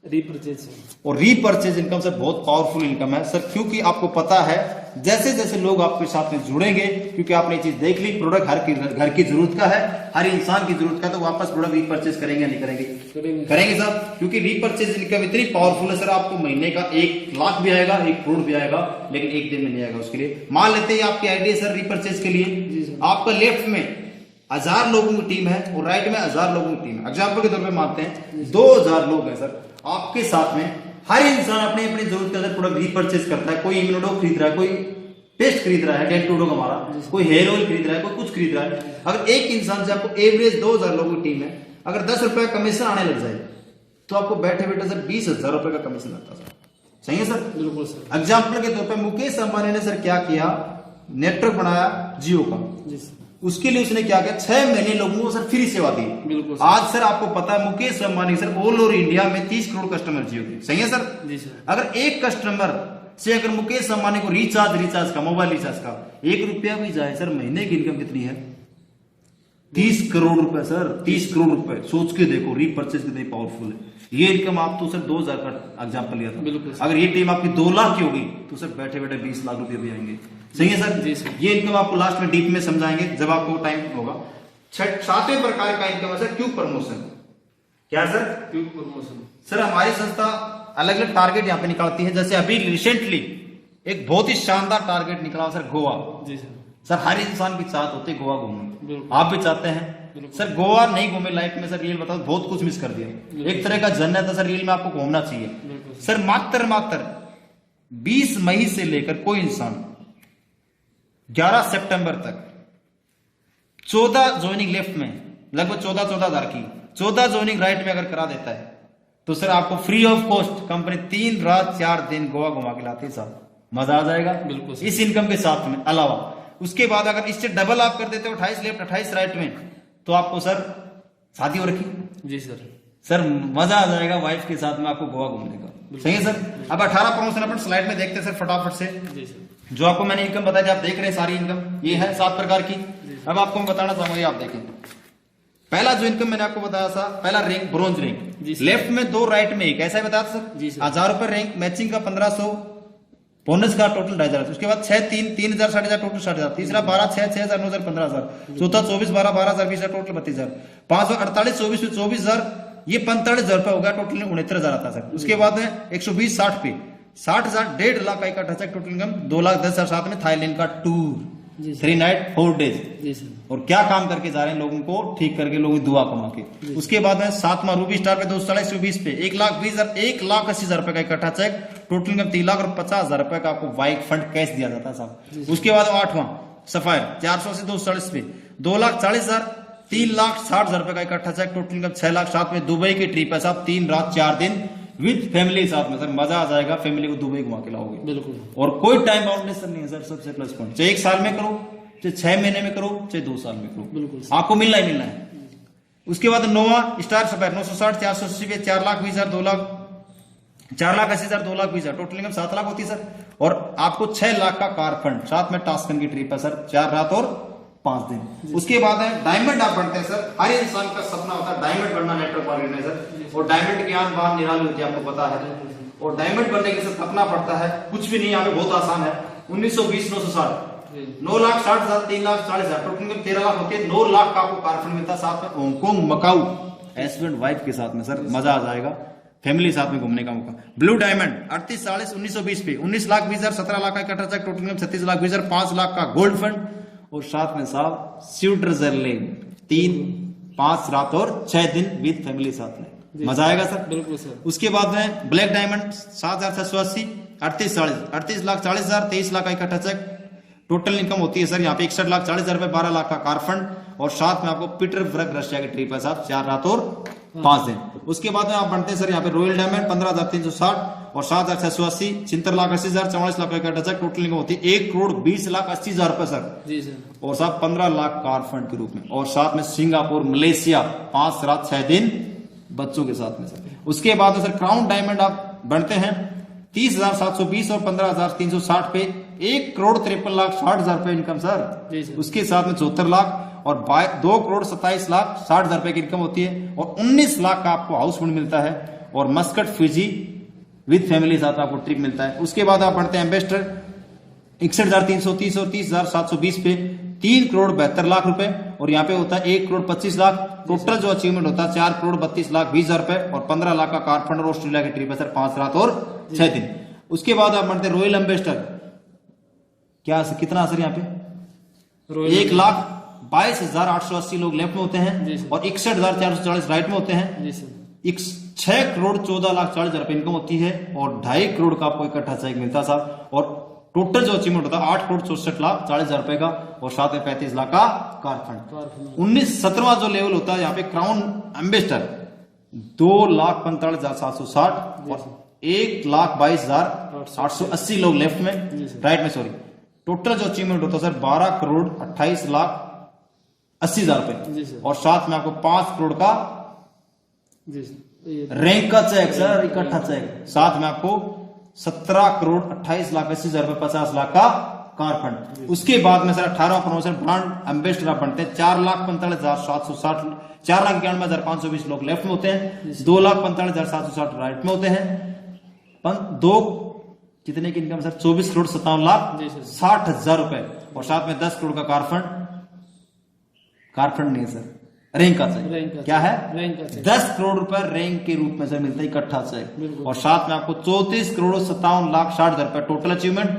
रीपरचेज। और रीपरचेज इनकम सर बहुत पावरफुल इनकम है सर, क्योंकि आपको पता है जैसे जैसे लोग आपके साथ में जुड़ेंगे, क्योंकि आपने ये चीज देख ली, प्रोडक्ट घर की जरूरत का है, हर इंसान की जरूरत का, तो वापस प्रोडक्ट रीपरचेज करेंगे या नहीं करेंगे? करेंगे साहब। क्योंकि रीपरचेज इनकम इतनी पावरफुल है सर, आपको महीने का 1 लाख भी आएगा, 1 करोड़ भी आएगा, लेकिन एक दिन में नहीं आएगा। उसके लिए मान लेते हैं आपकी आइडिया सर रीपरचेज के लिए आपका लेफ्ट में 1000 लोगों की टीम है और राइट में 1000 लोगों की टीम है। एग्जाम्पल के तौर पर मानते हैं 2000 लोग हैं सर आपके साथ में। हर इंसान अपनी अपनी जरूरत के अंदर प्रोडक्ट रीपरचेज करता है। कोई इम्यूनोडो खरीद रहा है, कोई पेस्ट खरीद रहा है, डेंटूडो हमारा, कोई हेयर ऑयल खरीद रहा है, कोई कुछ खरीद रहा है। अगर एक इंसान से आपको एवरेज 2000 लोगों की टीम है, अगर 10 रुपए का कमीशन आने लग जाए तो आपको बैठे बैठे सर 20,000 रुपए का कमीशन आता है। सही है सर? बिल्कुल सर। एग्जाम्पल के तौर पर मुकेश अंबानी ने सर क्या किया, नेटवर्क बनाया जियो का, उसके लिए उसने क्या किया, 6 महीने लोगों को सर फ्री सेवा दी। बिल्कुल सर। आज सर आपको पता है Mukesh Ambani sir all over India में 30 करोड़ कस्टमर जियो के, सही है सर? जी सर। अगर एक कस्टमर से अगर मुकेश अंबानी को रिचार्ज का मोबाइल रिचार्ज का 1 रुपया भी जाए सर, महीने की इनकम कितनी है? 30 करोड़ रुपए सर, 30 करोड़ रुपए। सोच के देखो रीपर्चेज कितनी पावरफुल है। ये इनकम आप तो सर 2000 का एग्जाम्पल लिया था, बिल्कुल सर। अगर ये टीम आपकी 2 लाख की होगी तो सर बैठे बैठे 20 लाख रुपए भी आएंगे, सही है सर? जी सर। ये इनकम आपको लास्ट में डीप में समझाएंगे जब आपको टाइम होगा। 7वें प्रकार का इनकम है सर क्यूब प्रमोशन। क्या सर? Cube promotion. सर हमारी संस्था अलग अलग टारगेट यहाँ पे निकालती है, जैसे अभी रिसेंटली एक बहुत ही शानदार टारगेट निकला सर गोवा। जी सर। सर हर इंसान की चाहत होती है गोवा घूमने, बिल्कुल। आप भी चाहते हैं सर गोवा नहीं घूमे लाइफ में सर, रील बताओ बहुत कुछ मिस कर दिया। एक तरह का जन्नत है सर, रील में आपको घूमना चाहिए। बिल्कुल। सर मात्र 20 मई से लेकर कोई इंसान 11 सितंबर तक 14 ज्वाइनिंग लेफ्ट में लगभग 14 हजार की 14 ज्वाइनिंग राइट में अगर करा देता है तो सर आपको फ्री ऑफ कॉस्ट कंपनी 3 रात 4 दिन गोवा घुमा के लाती है साहब, मजा आ जाएगा। बिल्कुल सर। इस इनकम के साथ में अलावा उसके बाद अगर इससे डबल आप कर देते हो 28 लेफ्ट 28 राइट में तो आपको सर शादी हो रखी, जी सर। सर मजा आ जाएगा वाइफ के साथ में आपको गोवा घूमने का, सही है सर? अब 18 प्रमोशन अपन स्लाइड में देखते हैं सर फटाफट से। जी सर। जो आपको मैंने इनकम बताई, आप देख रहे हैं सारी इनकम ये है 7 प्रकार की। अब आपको मैं बताना चाहूंगा, आप देखें पहला जो इनकम मैंने आपको बताया था, पहला रैंक ब्रोंज जी रैंक, सर। लेफ्ट में 2 राइट में 1, ऐसा ही बताया था सर? जी सर। 1000 रुपए रैंक, मैचिंग का 1500, बोनस का टोटल 2500, उसके बाद 6 3 3000 6000 टोटल 6000, तीसरा 12 6 6000 9000 15000, चौथा 24 12 12000 20000 टोटल 32000, 5 48 24 में 24000, ये 45000 रुपए हो गया, टोटल 69000 आता सर। उसके बाद में 120 60 पे 60000 1.5 लाख का इकट्ठा चेक, टोटल इनकम 2,10,000, साथ में थाईलैंड का टूर जी सर। 3 night 4 days. जी सर। और क्या काम करके जा रहे हैं, लोगों को ठीक करके, लोगों की दुआ कमा के। उसके बाद में 7वां रूबी स्टार पे 240 पे 1,20,000 1,80,000 रुपए का इकट्ठा चेक, टोटल इनकम 3,50,000 रुपए का आपको बाइक फंड कैश दिया जाता है साहब। उसके बाद 8वां सफायर 400 से 240 पे 2,40,000 3,60,000 रुपए का इकट्ठा चेक, टोटल इनकम 6 लाख, साथ में दुबई की ट्रिप है साहब 3 रात 4 दिन विद फैमिली साथ में, सर मजा आ जाएगा, फैमिली को दुबई घुमा के लाओगे। बिल्कुल। और कोई टाइम बाउंडेशन नहीं है सर, सबसे प्लस पॉइंट, चाहे 1 साल में करो, चाहे 6 महीने में करो, चाहे 2 साल में करो, बिल्कुल आपको मिलना ही मिलना है। उसके बाद 9वां स्टार सफायर 960 480 पे 4,20,000 2 लाख 4,80,000 2,20,000, टोटल इनकम 7 लाख होती है सर। और आपको 6 लाख का कार फंड, साथ में टास्कन की ट्रिप है सर 4 रात और 5 दिन। उसके बाद है डायमंड आप बनते हैं सर, हर इंसान का सपना होता है डायमंड बनना नेटवर्क मार्केटिंग सर, और डायमंड की आन बान निराली होती है, आपको पता है। और डायमंड बनने के लिए थकना पड़ता है, कुछ भी नहीं, यहाँ पे बहुत आसान है। 1920 960 9,60,000 3,40,000, टोटल इनकम 13 लाख होती है, 9 लाख का आपको कार फंड मिलता है, साथ में हांगकांग मकाऊ हस्बैंड वाइफ के साथ में सर मजा आ जाएगा, फैमिली साथ में घूमने का मौका। ब्लू डायमंड 38 40 1920 पे 19,20,000 17 लाख का इकट्ठा cheque, total income 36 lakh 20,000 5 lakh का गोल्ड फंड, और साथ में साहब स्विट्जरलैंड 3 5 रात और 6 दिन विद फैमिली साथ में, मजा आएगा सर। बिल्कुल सर। उसके बाद में ब्लैक डायमंड 7,680 38 40 38 लाख 40,000 23 लाख का इकट्ठा चेक, टोटल इनकम होती है सर यहाँ पे 61 लाख 40,000 रुपए 12 लाख का कार फंड, और साथ में आपको पीटर्सबर्ग रशिया की ट्रिप है साहब 4 रात और 5 दिन। उसके बाद में आप बनते हैं सर यहाँ पे रॉयल डायमंड 15,360 और 7,680 76 लाख 80,000 44 लाख का इकट्ठा चेक, टोटल इनकम होती है 1,20,80,000 रुपए सर। जी सर। और साहब 15 लाख कार फंड के रूप में, और साथ में सिंगापुर मलेशिया 5 रात 6 दिन बच्चों के साथ में सर। उसके बाद में सर क्राउन डायमंड आप बनते हैं 30,720 और 15,360 पे 1,53,60,000 रुपए इनकम सर। उसके साथ में 74 लाख और 2,27,60,000 रुपए की इनकम होती है, और 19 लाख का आपको हाउस फंड मिलता है, और मस्कट फिजी विद फैमिली साथ आपको ट्रिप मिलता है। उसके बाद आप बढ़ते हैं एम्बेसडर 61,330 और 30,720 पे 3,72,00,000 रुपए, और यहाँ पे होता है 1,25,00,000, टोटल जो अचीवमेंट होता है 4,32,20,000 रुपए, और 15 लाख का कार फंड और ऑस्ट्रेलिया की ट्रिप है सर 5 रात और 6 दिन। उसके बाद आप बढ़ते हैं रॉयल एम्बेसडर, क्या कितना सर यहाँ पे 1,22,880 लोग लेफ्ट में होते हैं, और 61,440 राइट में होते हैं। 6,14,40,000 रुपए इनकम होती है, और 2.5 करोड़ का आपको इकट्ठा चेक मिलता है साहब, और टोटल जो अचीवमेंट होता है 8,64,40,000 रुपए का, और साथ में 35 लाख का कार फंड। 17वां जो लेवल होता है यहाँ पे क्राउन एम्बेसडर 2,45,760 और 1,22,880 लोग लेफ्ट में, राइट में सॉरी, टोटल जो अचीवमेंट होता है सर 12,28,00,000 80,000 जी रुपए सर। और साथ में आपको 5 करोड़ का जी सर, ये रैंक का चेक सर, इकट्ठा चेक, साथ में आपको 17 करोड़ 28 लाख 80,000 रुपए 50 लाख का कार फंड। उसके बाद में सर 18वां प्रमोशन ब्रांड एम्बेसडर आप बनते हैं 4,45,760, 4,91,520 लोग लेफ्ट में होते हैं, 2,45,760 राइट में होते हैं, दो कितने की इनकम सर 24 करोड़ 57 लाख जी सर। 60,000 रुपए और साथ में 10 करोड़ का कार फंड नहीं है सर, रैंक का रैंक चेक का क्या है, रैंक का चेक। 10 करोड़ रुपए रैंक के रूप में सर मिलता है इकट्ठा चेक बिल्कुल। और साथ में आपको 34 करोड़ 57 लाख 60,000 रुपए टोटल अचीवमेंट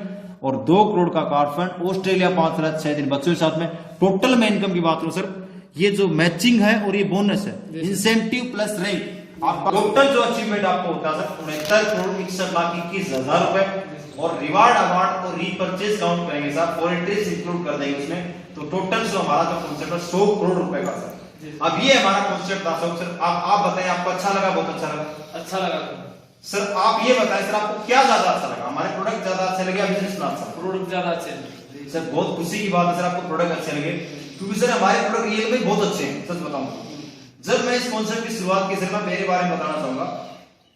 और 2 करोड़ का कार फंड। ऑस्ट्रेलिया 5 रात 6 दिन बच्चों के साथ में। टोटल में इनकम की बात करूं सर, ये जो मैचिंग है और ये बोनस है, इंसेंटिव प्लस रैंक, आपका टोटल जो अचीवमेंट आपको होता है सर 69 करोड़ 61 लाख 21,000 रुपए और रिवार्ड अवार्ड और रीपर्चेज काउंट करेंगे सर, फॉरेनिटीज इंक्लूड कर देंगे उसमें, तो टोटल जो हमारा जो कॉन्सेप्ट है 100 करोड़ रुपए का सर। अब ये हमारा कॉन्सेप्ट था सर। आप बताएं, आपको अच्छा लगा? बहुत अच्छा लगा? अच्छा लगा सर आप ये बताएं सर, आपको क्या ज्यादा अच्छा लगा, हमारे प्रोडक्ट ज्यादा अच्छे लगे या बिजनेस प्लान सर? प्रोडक्ट ज्यादा अच्छे हैं सर बहुत खुशी की बात है सर, आपको प्रोडक्ट अच्छे लगे, क्योंकि सर हमारे प्रोडक्ट रियल में बहुत अच्छे हैं। सच बताऊं, जब मैं इस कॉन्सेप्ट की शुरुआत की सर, मैं मेरे बारे में बताना चाहूंगा।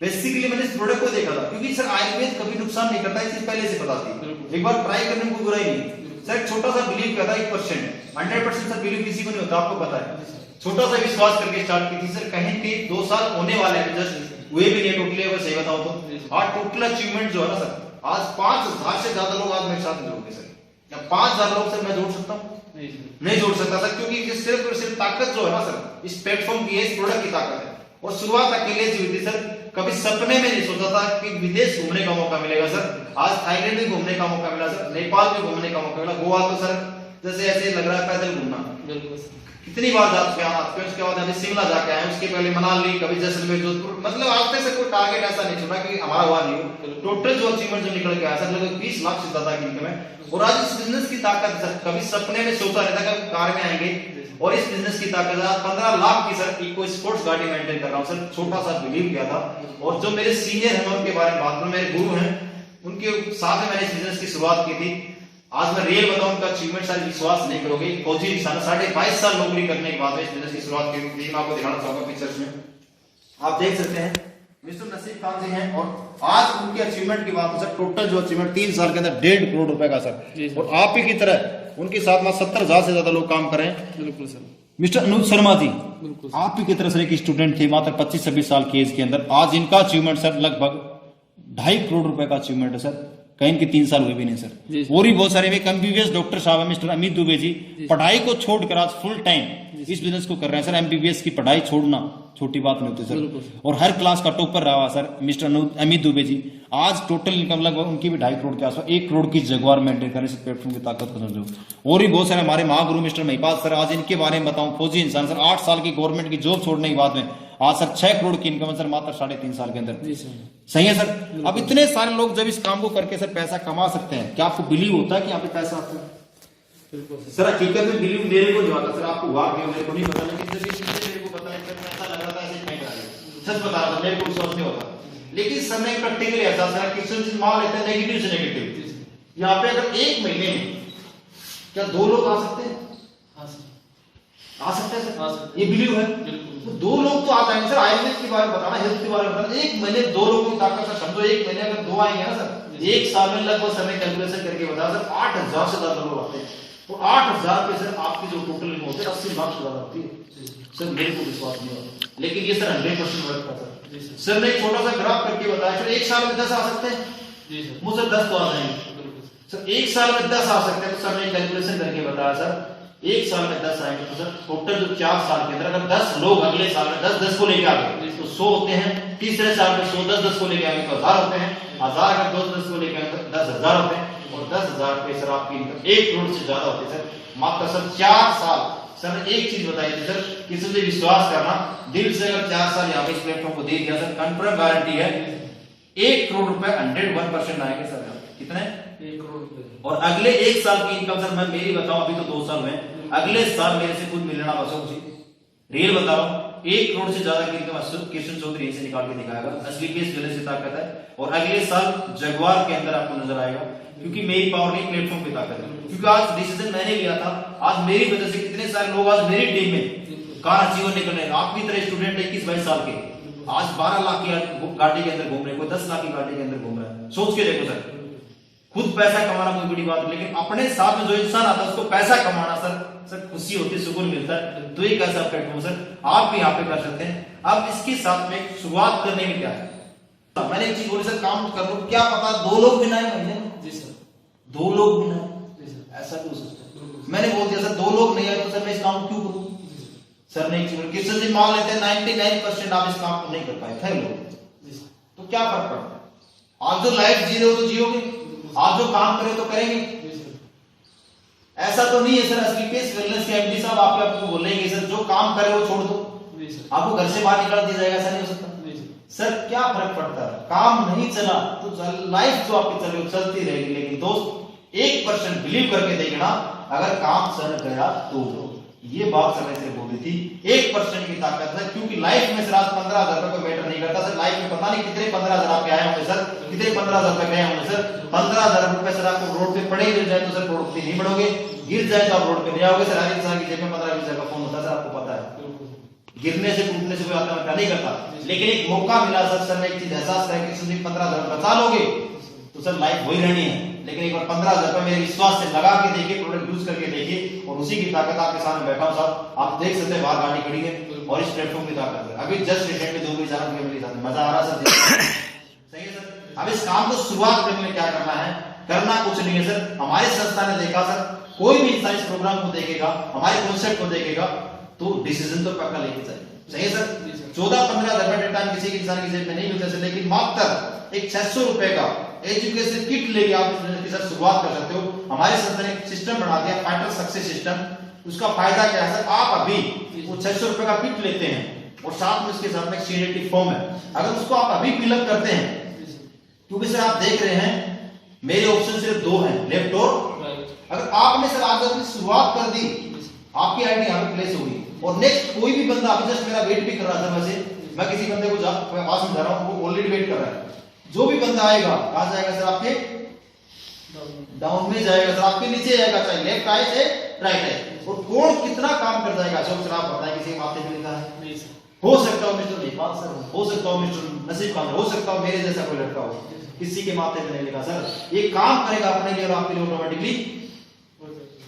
बेसिकली मैंने इस प्रोडक्ट को देखा था, क्योंकि सर आयुर्वेद कभी नुकसान नहीं करता, ये चीज पहले से पता थी, एक बार ट्राई करने में कोई बुराई नहीं। सर एक छोटा सा बिलीव किया था, 1%, 100% सर बिलीव किसी को नहीं होता, आपको पता है। छोटा सा विश्वास करके स्टार्ट की थी सर, कहीं के 2 साल होने वाले हैं, जस्ट हुए भी नहीं टोटली, अगर सही बताऊं तो। आज टोटल अचीवमेंट जो है ना सर, आज 5,000 से ज्यादा लोग आज मेरे साथ जुड़ोगे सर, या 5,000 लोग सर मैं जोड़ सकता हूँ? नहीं जोड़ सकता सर, क्योंकि ये सिर्फ और सिर्फ ताकत जो है ना सर, इस प्लेटफॉर्म की है, इस प्रोडक्ट की ताकत है। और शुरुआत अकेले से हुई थी सर, कभी सपने में नहीं सोचा था कि विदेश घूमने का मौका मिलेगा सर। आज थाईलैंड में घूमने का मौका मिला सर, नेपाल में घूमने का मौका मिला, गोवा तो सर जैसे ऐसे लग रहा है पैदल घूमना। कितनी बार जा चुके हैं, उसके बाद अभी शिमला जाके आए, उसके पहले मनाली, कभी जैसलमेर, जोधपुर, मतलब आज तक से कोई टारगेट ऐसा नहीं छोड़ा कि हमारा हुआ नहीं हो। टोटल जो अचीवमेंट जो निकल के आया सर, लगभग 20 लाख से ज्यादा की इनकम है। और आज इस बिजनेस की ताकत सर, कभी सपने में सोचा नहीं था कि कार में आएंगे, और इस बिजनेस की ताकत आज 15 लाख की सर इको स्पोर्ट्स गाड़ी मेंटेन कर रहा हूं सर। छोटा सा बिलीव किया था, और जो मेरे सीनियर हैं उनके बारे में बात करूं, मेरे गुरु हैं, उनके साथ में मैंने इस बिजनेस की शुरुआत की थी। आज मैं रियल बताऊं, उनका अचीवमेंट शायद विश्वास नहीं करोगे, फौजी इंसान 22.5 साल नौकरी करने के बाद इस बिजनेस की शुरुआत की थी। मैं आपको दिखाना चाहूंगा पिक्चर्स में, आप देख सकते हैं मिस्टर नसीब खान जी हैं, और आज उनके अचीवमेंट की बात सर, टोटल जो अचीवमेंट 3 साल के अंदर 1.5 करोड़ रुपए का सर। और आप ही की तरह उनके साथ में 70,000 से ज्यादा लोग काम कर रहे हैं। बिल्कुल सर। मिस्टर अनुज शर्मा जी, बिल्कुल आप ही की तरह सर एक स्टूडेंट थे मात्र 25-26 साल की एज के अंदर, आज इनका अचीवमेंट सर लगभग 2.5 करोड़ रुपए का अचीवमेंट है सर। कहीं इनके 3 साल हुए भी नहीं सर। और भी बहुत सारे एमबीबीएस डॉक्टर साहब है, मिस्टर अमित दुबे जी, पढ़ाई को छोड़कर आज फुल टाइम इस बिजनेस को कर रहे हैं सर। एमबीबीएस की पढ़ाई छोड़ना छोटी बात नहीं होती सर। और हर क्लास का टॉपर रहा हुआ सर मिस्टर अमित दुबे जी। आज टोटल इनकम लगभग उनकी भी 2.5 करोड़ के आसपास, 1 करोड़ की जगवार मेंटेन करने से प्लेटफॉर्म की ताकत को समझो। और भी बहुत सारे हमारे महागुरु मिस्टर महिपाल सर, आज इनके बारे में बताऊं, फौजी इंसान सर, 8 साल की गवर्नमेंट की जॉब छोड़ने के बाद में आज सर 6 करोड़ की इनकम है सर, मात्र 3.5 साल के अंदर। सही है सर। अब इतने सारे लोग जब इस काम को करके सर पैसा कमा सकते हैं, क्या आपको बिलीव होता है कि यहाँ पे पैसा आता है? सर हकीकत में बिलीव मेरे को नहीं आता सर, आपको हुआ क्यों मेरे को नहीं पता, लेकिन जब इस चीज़ से मेरे को पता है सर, ऐसा लग रहा था ऐसे नहीं करा, सच बता रहा था, मेरे को विश्वास नहीं होता। लेकिन समय प्रैक्टिकली ऐसा सर, किसी मान लेते हैं नेगेटिव से नेगेटिव, यहाँ पे अगर 1 महीने में क्या 2 लोग आ सकते हैं? आ सकते हैं सर, ये बिलीव है। तो 2 लोग तो आ जाएंगे सर। आयुर्वेद के बारे में बताना, हेल्थ के बारे में बताना, 1 महीने 2 लोगों की ताकत सर, समझो 1 महीने अगर 2 आएंगे ना सर, 1 साल में लगभग समय कैलकुलेशन करके बता सर 8,000 से ज्यादा लोग आते हैं। तो 8,000 पे सर आपकी जो टोटल इनकम होती है 80 लाख से ज्यादा होती है सर। मेरे को विश्वास नहीं होता, लेकिन ये सर 100% वर्क करता है सर। ने एक छोटा सा ग्राफ करके बताया सर, 1 साल में 10 आ सकते हैं, मुझे 10 तो आ जाएंगे सर। 1 साल में 10 आ सकते हैं, तो सर ने कैलकुलेशन करके बताया सर 1 साल में 10 आएंगे, तो सर टोटल जो 4 साल के अंदर अगर 10 लोग अगले साल में 10 को लेके आ गए तो 100 होते हैं। तीसरे साल में 100 10 को लेके आएंगे तो 1000 होते हैं। 1000 अगर 10 को लेके आएंगे तो 10,000 होते हैं। और 10,000 पे सर आपकी इनकम 1 करोड़ से ज्यादा होती है सर, मात्र सर 4 साल। सर ने एक चीज बताई थी सर, किसी से विश्वास करना, दिल से अगर 4 साल यहाँ पे इस प्लेटफॉर्म को दे दिया सर, कंफर्म गारंटी है 1 करोड़ रुपए 101% आएंगे सर। कितने? 1 करोड़ रुपए। और अगले 1 साल की इनकम सर मैं मेरी बताऊं, अभी तो 2 साल में, अगले साल मेरे से कुछ मिलना बसो जी रियल बता रहा हूँ, 1 करोड़ से ज्यादा की इनकम कृष्ण चौधरी यहीं से निकाल के दिखाएगा। असली केस ज्वेलर्स की ताकत है, और अगले साल जगवार के अंदर आपको नजर आएगा, क्योंकि मेरी पावर नहीं, प्लेटफॉर्म की ताकत है। क्योंकि आज डिसीजन मैंने लिया था, आज मेरी वजह से कितने सारे लोग आज मेरी टीम में कार अचीवर निकल रहे हैं। आप भी तरह स्टूडेंट 21-22 साल के आज 12 लाख की गाड़ी के अंदर घूम रहे हैं, कोई 10 लाख की गाड़ी के अंदर घूम रहा है। सोच के देखो सर, खुद पैसा कमाना कोई बड़ी बात, लेकिन अपने साथ में जो इंसान आता है उसको पैसा कमाना सर खुशी होती है, सुकून मिलता है। तो एक ऐसा प्लेटफॉर्म सर आप भी यहाँ पे कर सकते हैं। अब इसके साथ में शुरुआत करने में क्या है, मैंने एक चीज बोली सर, काम कर लो, क्या पता 2 लोग भी ना आए महीने में। जी सर, 2 लोग भी ना आए, जी सर, ऐसा भी हो सकता है। मैंने बोल दिया सर 2 लोग नहीं आए तो सर मैं इस काम को क्यों करूं। सर ने किशन जी मान लेते हैं 99% आप इस काम को नहीं कर पाए, खैर लोग, तो क्या फर्क पड़ता है। आप जो लाइफ जी रहे हो तो जियोगे, आप जो काम करे तो करेंगे। ऐसा तो नहीं है सर, असली केस वेलनेस के एमडी साहब आपको बोलेंगे सर जो काम करे वो छोड़ दो, आपको घर से बाहर निकाल दिया जाएगा, ऐसा नहीं हो सकता। सर क्या फर्क पड़ता है, काम नहीं चला तो लाइफ जो आपकी चल रही चलती रहेगी। लेकिन दोस्त 1% बिलीव करके देखना, अगर काम चल गया तो ये बात समय से बोली थी, 1% की ताकत है। क्योंकि लाइफ में सर आज 15,000 रुपए को मैटर नहीं करता सर, लाइफ में पता नहीं कितने 15,000 आपके आए होंगे सर, कितने 15,000 रुपए गए होंगे सर। 15,000 रुपए सर आपको रोड पे पड़े गिर जाए तो सर रोड पे नहीं बढ़ोगे, गिर जाए तो आप रोड पे नहीं आओगे सर। हर इंसान की जेब में 15-20 का फोन होता है सर, आपको पता है। गिरने से टूटने से कोई आत्महत्या नहीं करता, लेकिन एक मौका मिला सर ने एक चीज एहसास किया कि सिर्फ 15,000 बचा लोगे तो सर लाइफ वही रहनी है। लेकिन एक बार 15,000 रुपए मेरे विश्वास से लगा के देखिए, प्रोडक्ट यूज करके देखिए, और उसी की ताकत आपके सामने बैठा हूं साहब। आप देख सकते हैं बाहर गाड़ी खड़ी है और इस प्लेटफॉर्म की ताकत है। अभी जस्ट रिसेंटली 2 बजे जाना फैमिली साथ मजा आ रहा है सर, सही है सर। अब इस काम को शुरुआत करने में क्या करना है, करना कुछ नहीं है सर। हमारे संस्था ने देखा सर, कोई भी इंसान इस प्रोग्राम को देखेगा, हमारे कॉन्सेप्ट को देखेगा तो डिसीजन तो पक्का लेके चाहिए, सही है सर। 14-15 हजार टाइम किसी के इंसान की जेब में नहीं मिलता सर, लेकिन मात्र एक 600 रुपए का एजुकेशन किट लेके आप इस बिजनेस की सर शुरुआत कर सकते हो। हमारे संस्था ने एक सिस्टम बना दिया, फाइटर सक्सेस सिस्टम। उसका फायदा क्या है सर, आप अभी वो 600 रुपए का किट लेते हैं और साथ में उसके साथ में सीएनएटी फॉर्म है, अगर उसको आप अभी फिलअप करते हैं, क्योंकि सर आप देख रहे हैं मेरे ऑप्शन सिर्फ 2 हैं, लेफ्ट और अगर आपने सर आज अपनी शुरुआत कर दी, आपकी आईडी यहाँ पे प्लेस होगी। और नेक्स्ट कोई भी बंदा, अभी जस्ट मेरा वेट भी कर रहा था, वैसे मैं किसी बंदे को पास समझा रहा हूँ, वो ऑलरेडी वेट कर रहा है। जो भी बंदा आएगा कहां जाएगा सर, आपके डाउन में जाएगा सर, आपके नीचे जाएगा, चाहे लेफ्ट आए चाहे राइट आए। और कौन कितना काम कर जाएगा अशोक सर आप बताएं, किसी माथे पे लिखा है? हो सकता हो मिस्टर नेपाल सर, हो सकता हो मिस्टर नसीब खान, हो सकता हो मेरे जैसा कोई लड़का हो, किसी के माथे पे नहीं लिखा सर। ये काम करेगा अपने लिए और आपके लिए ऑटोमेटिकली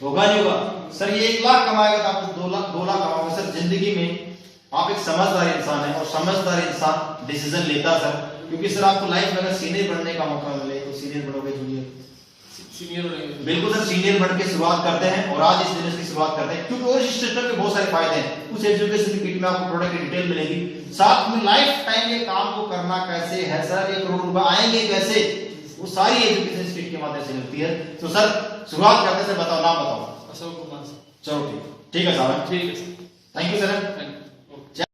होगा नहीं होगा सर। ये 1 लाख कमाएगा तो आप 2 लाख कमाओगे सर। जिंदगी में आप एक समझदार इंसान है, और समझदार इंसान डिसीजन लेता सर। क्योंकि सर आपको लाइफ में अगर सीनियर बनने का मौका मिले तो सीनियर बनोगे, जूनियर बनेंगे, बिल्कुल सर सीनियर बन के शुरुआत करते हैं। और आज इस बिजनेस की शुरुआत करते हैं, क्योंकि और इस सिस्टम के बहुत सारे फायदे हैं। उस एजुकेशन किट में आपको प्रोडक्ट की डिटेल मिलेगी, साथ में लाइफ टाइम ये काम को करना कैसे है सर, 1 करोड़ रुपए आएंगे कैसे, वो सारी एजुकेशन किट के माध्यम से मिलती है। तो सर शुरुआत करते हैं सर, बताओ नाम बताओ। अशोक कुमार सर। चलो ठीक है साहब, ठीक है सर, थैंक यू सर।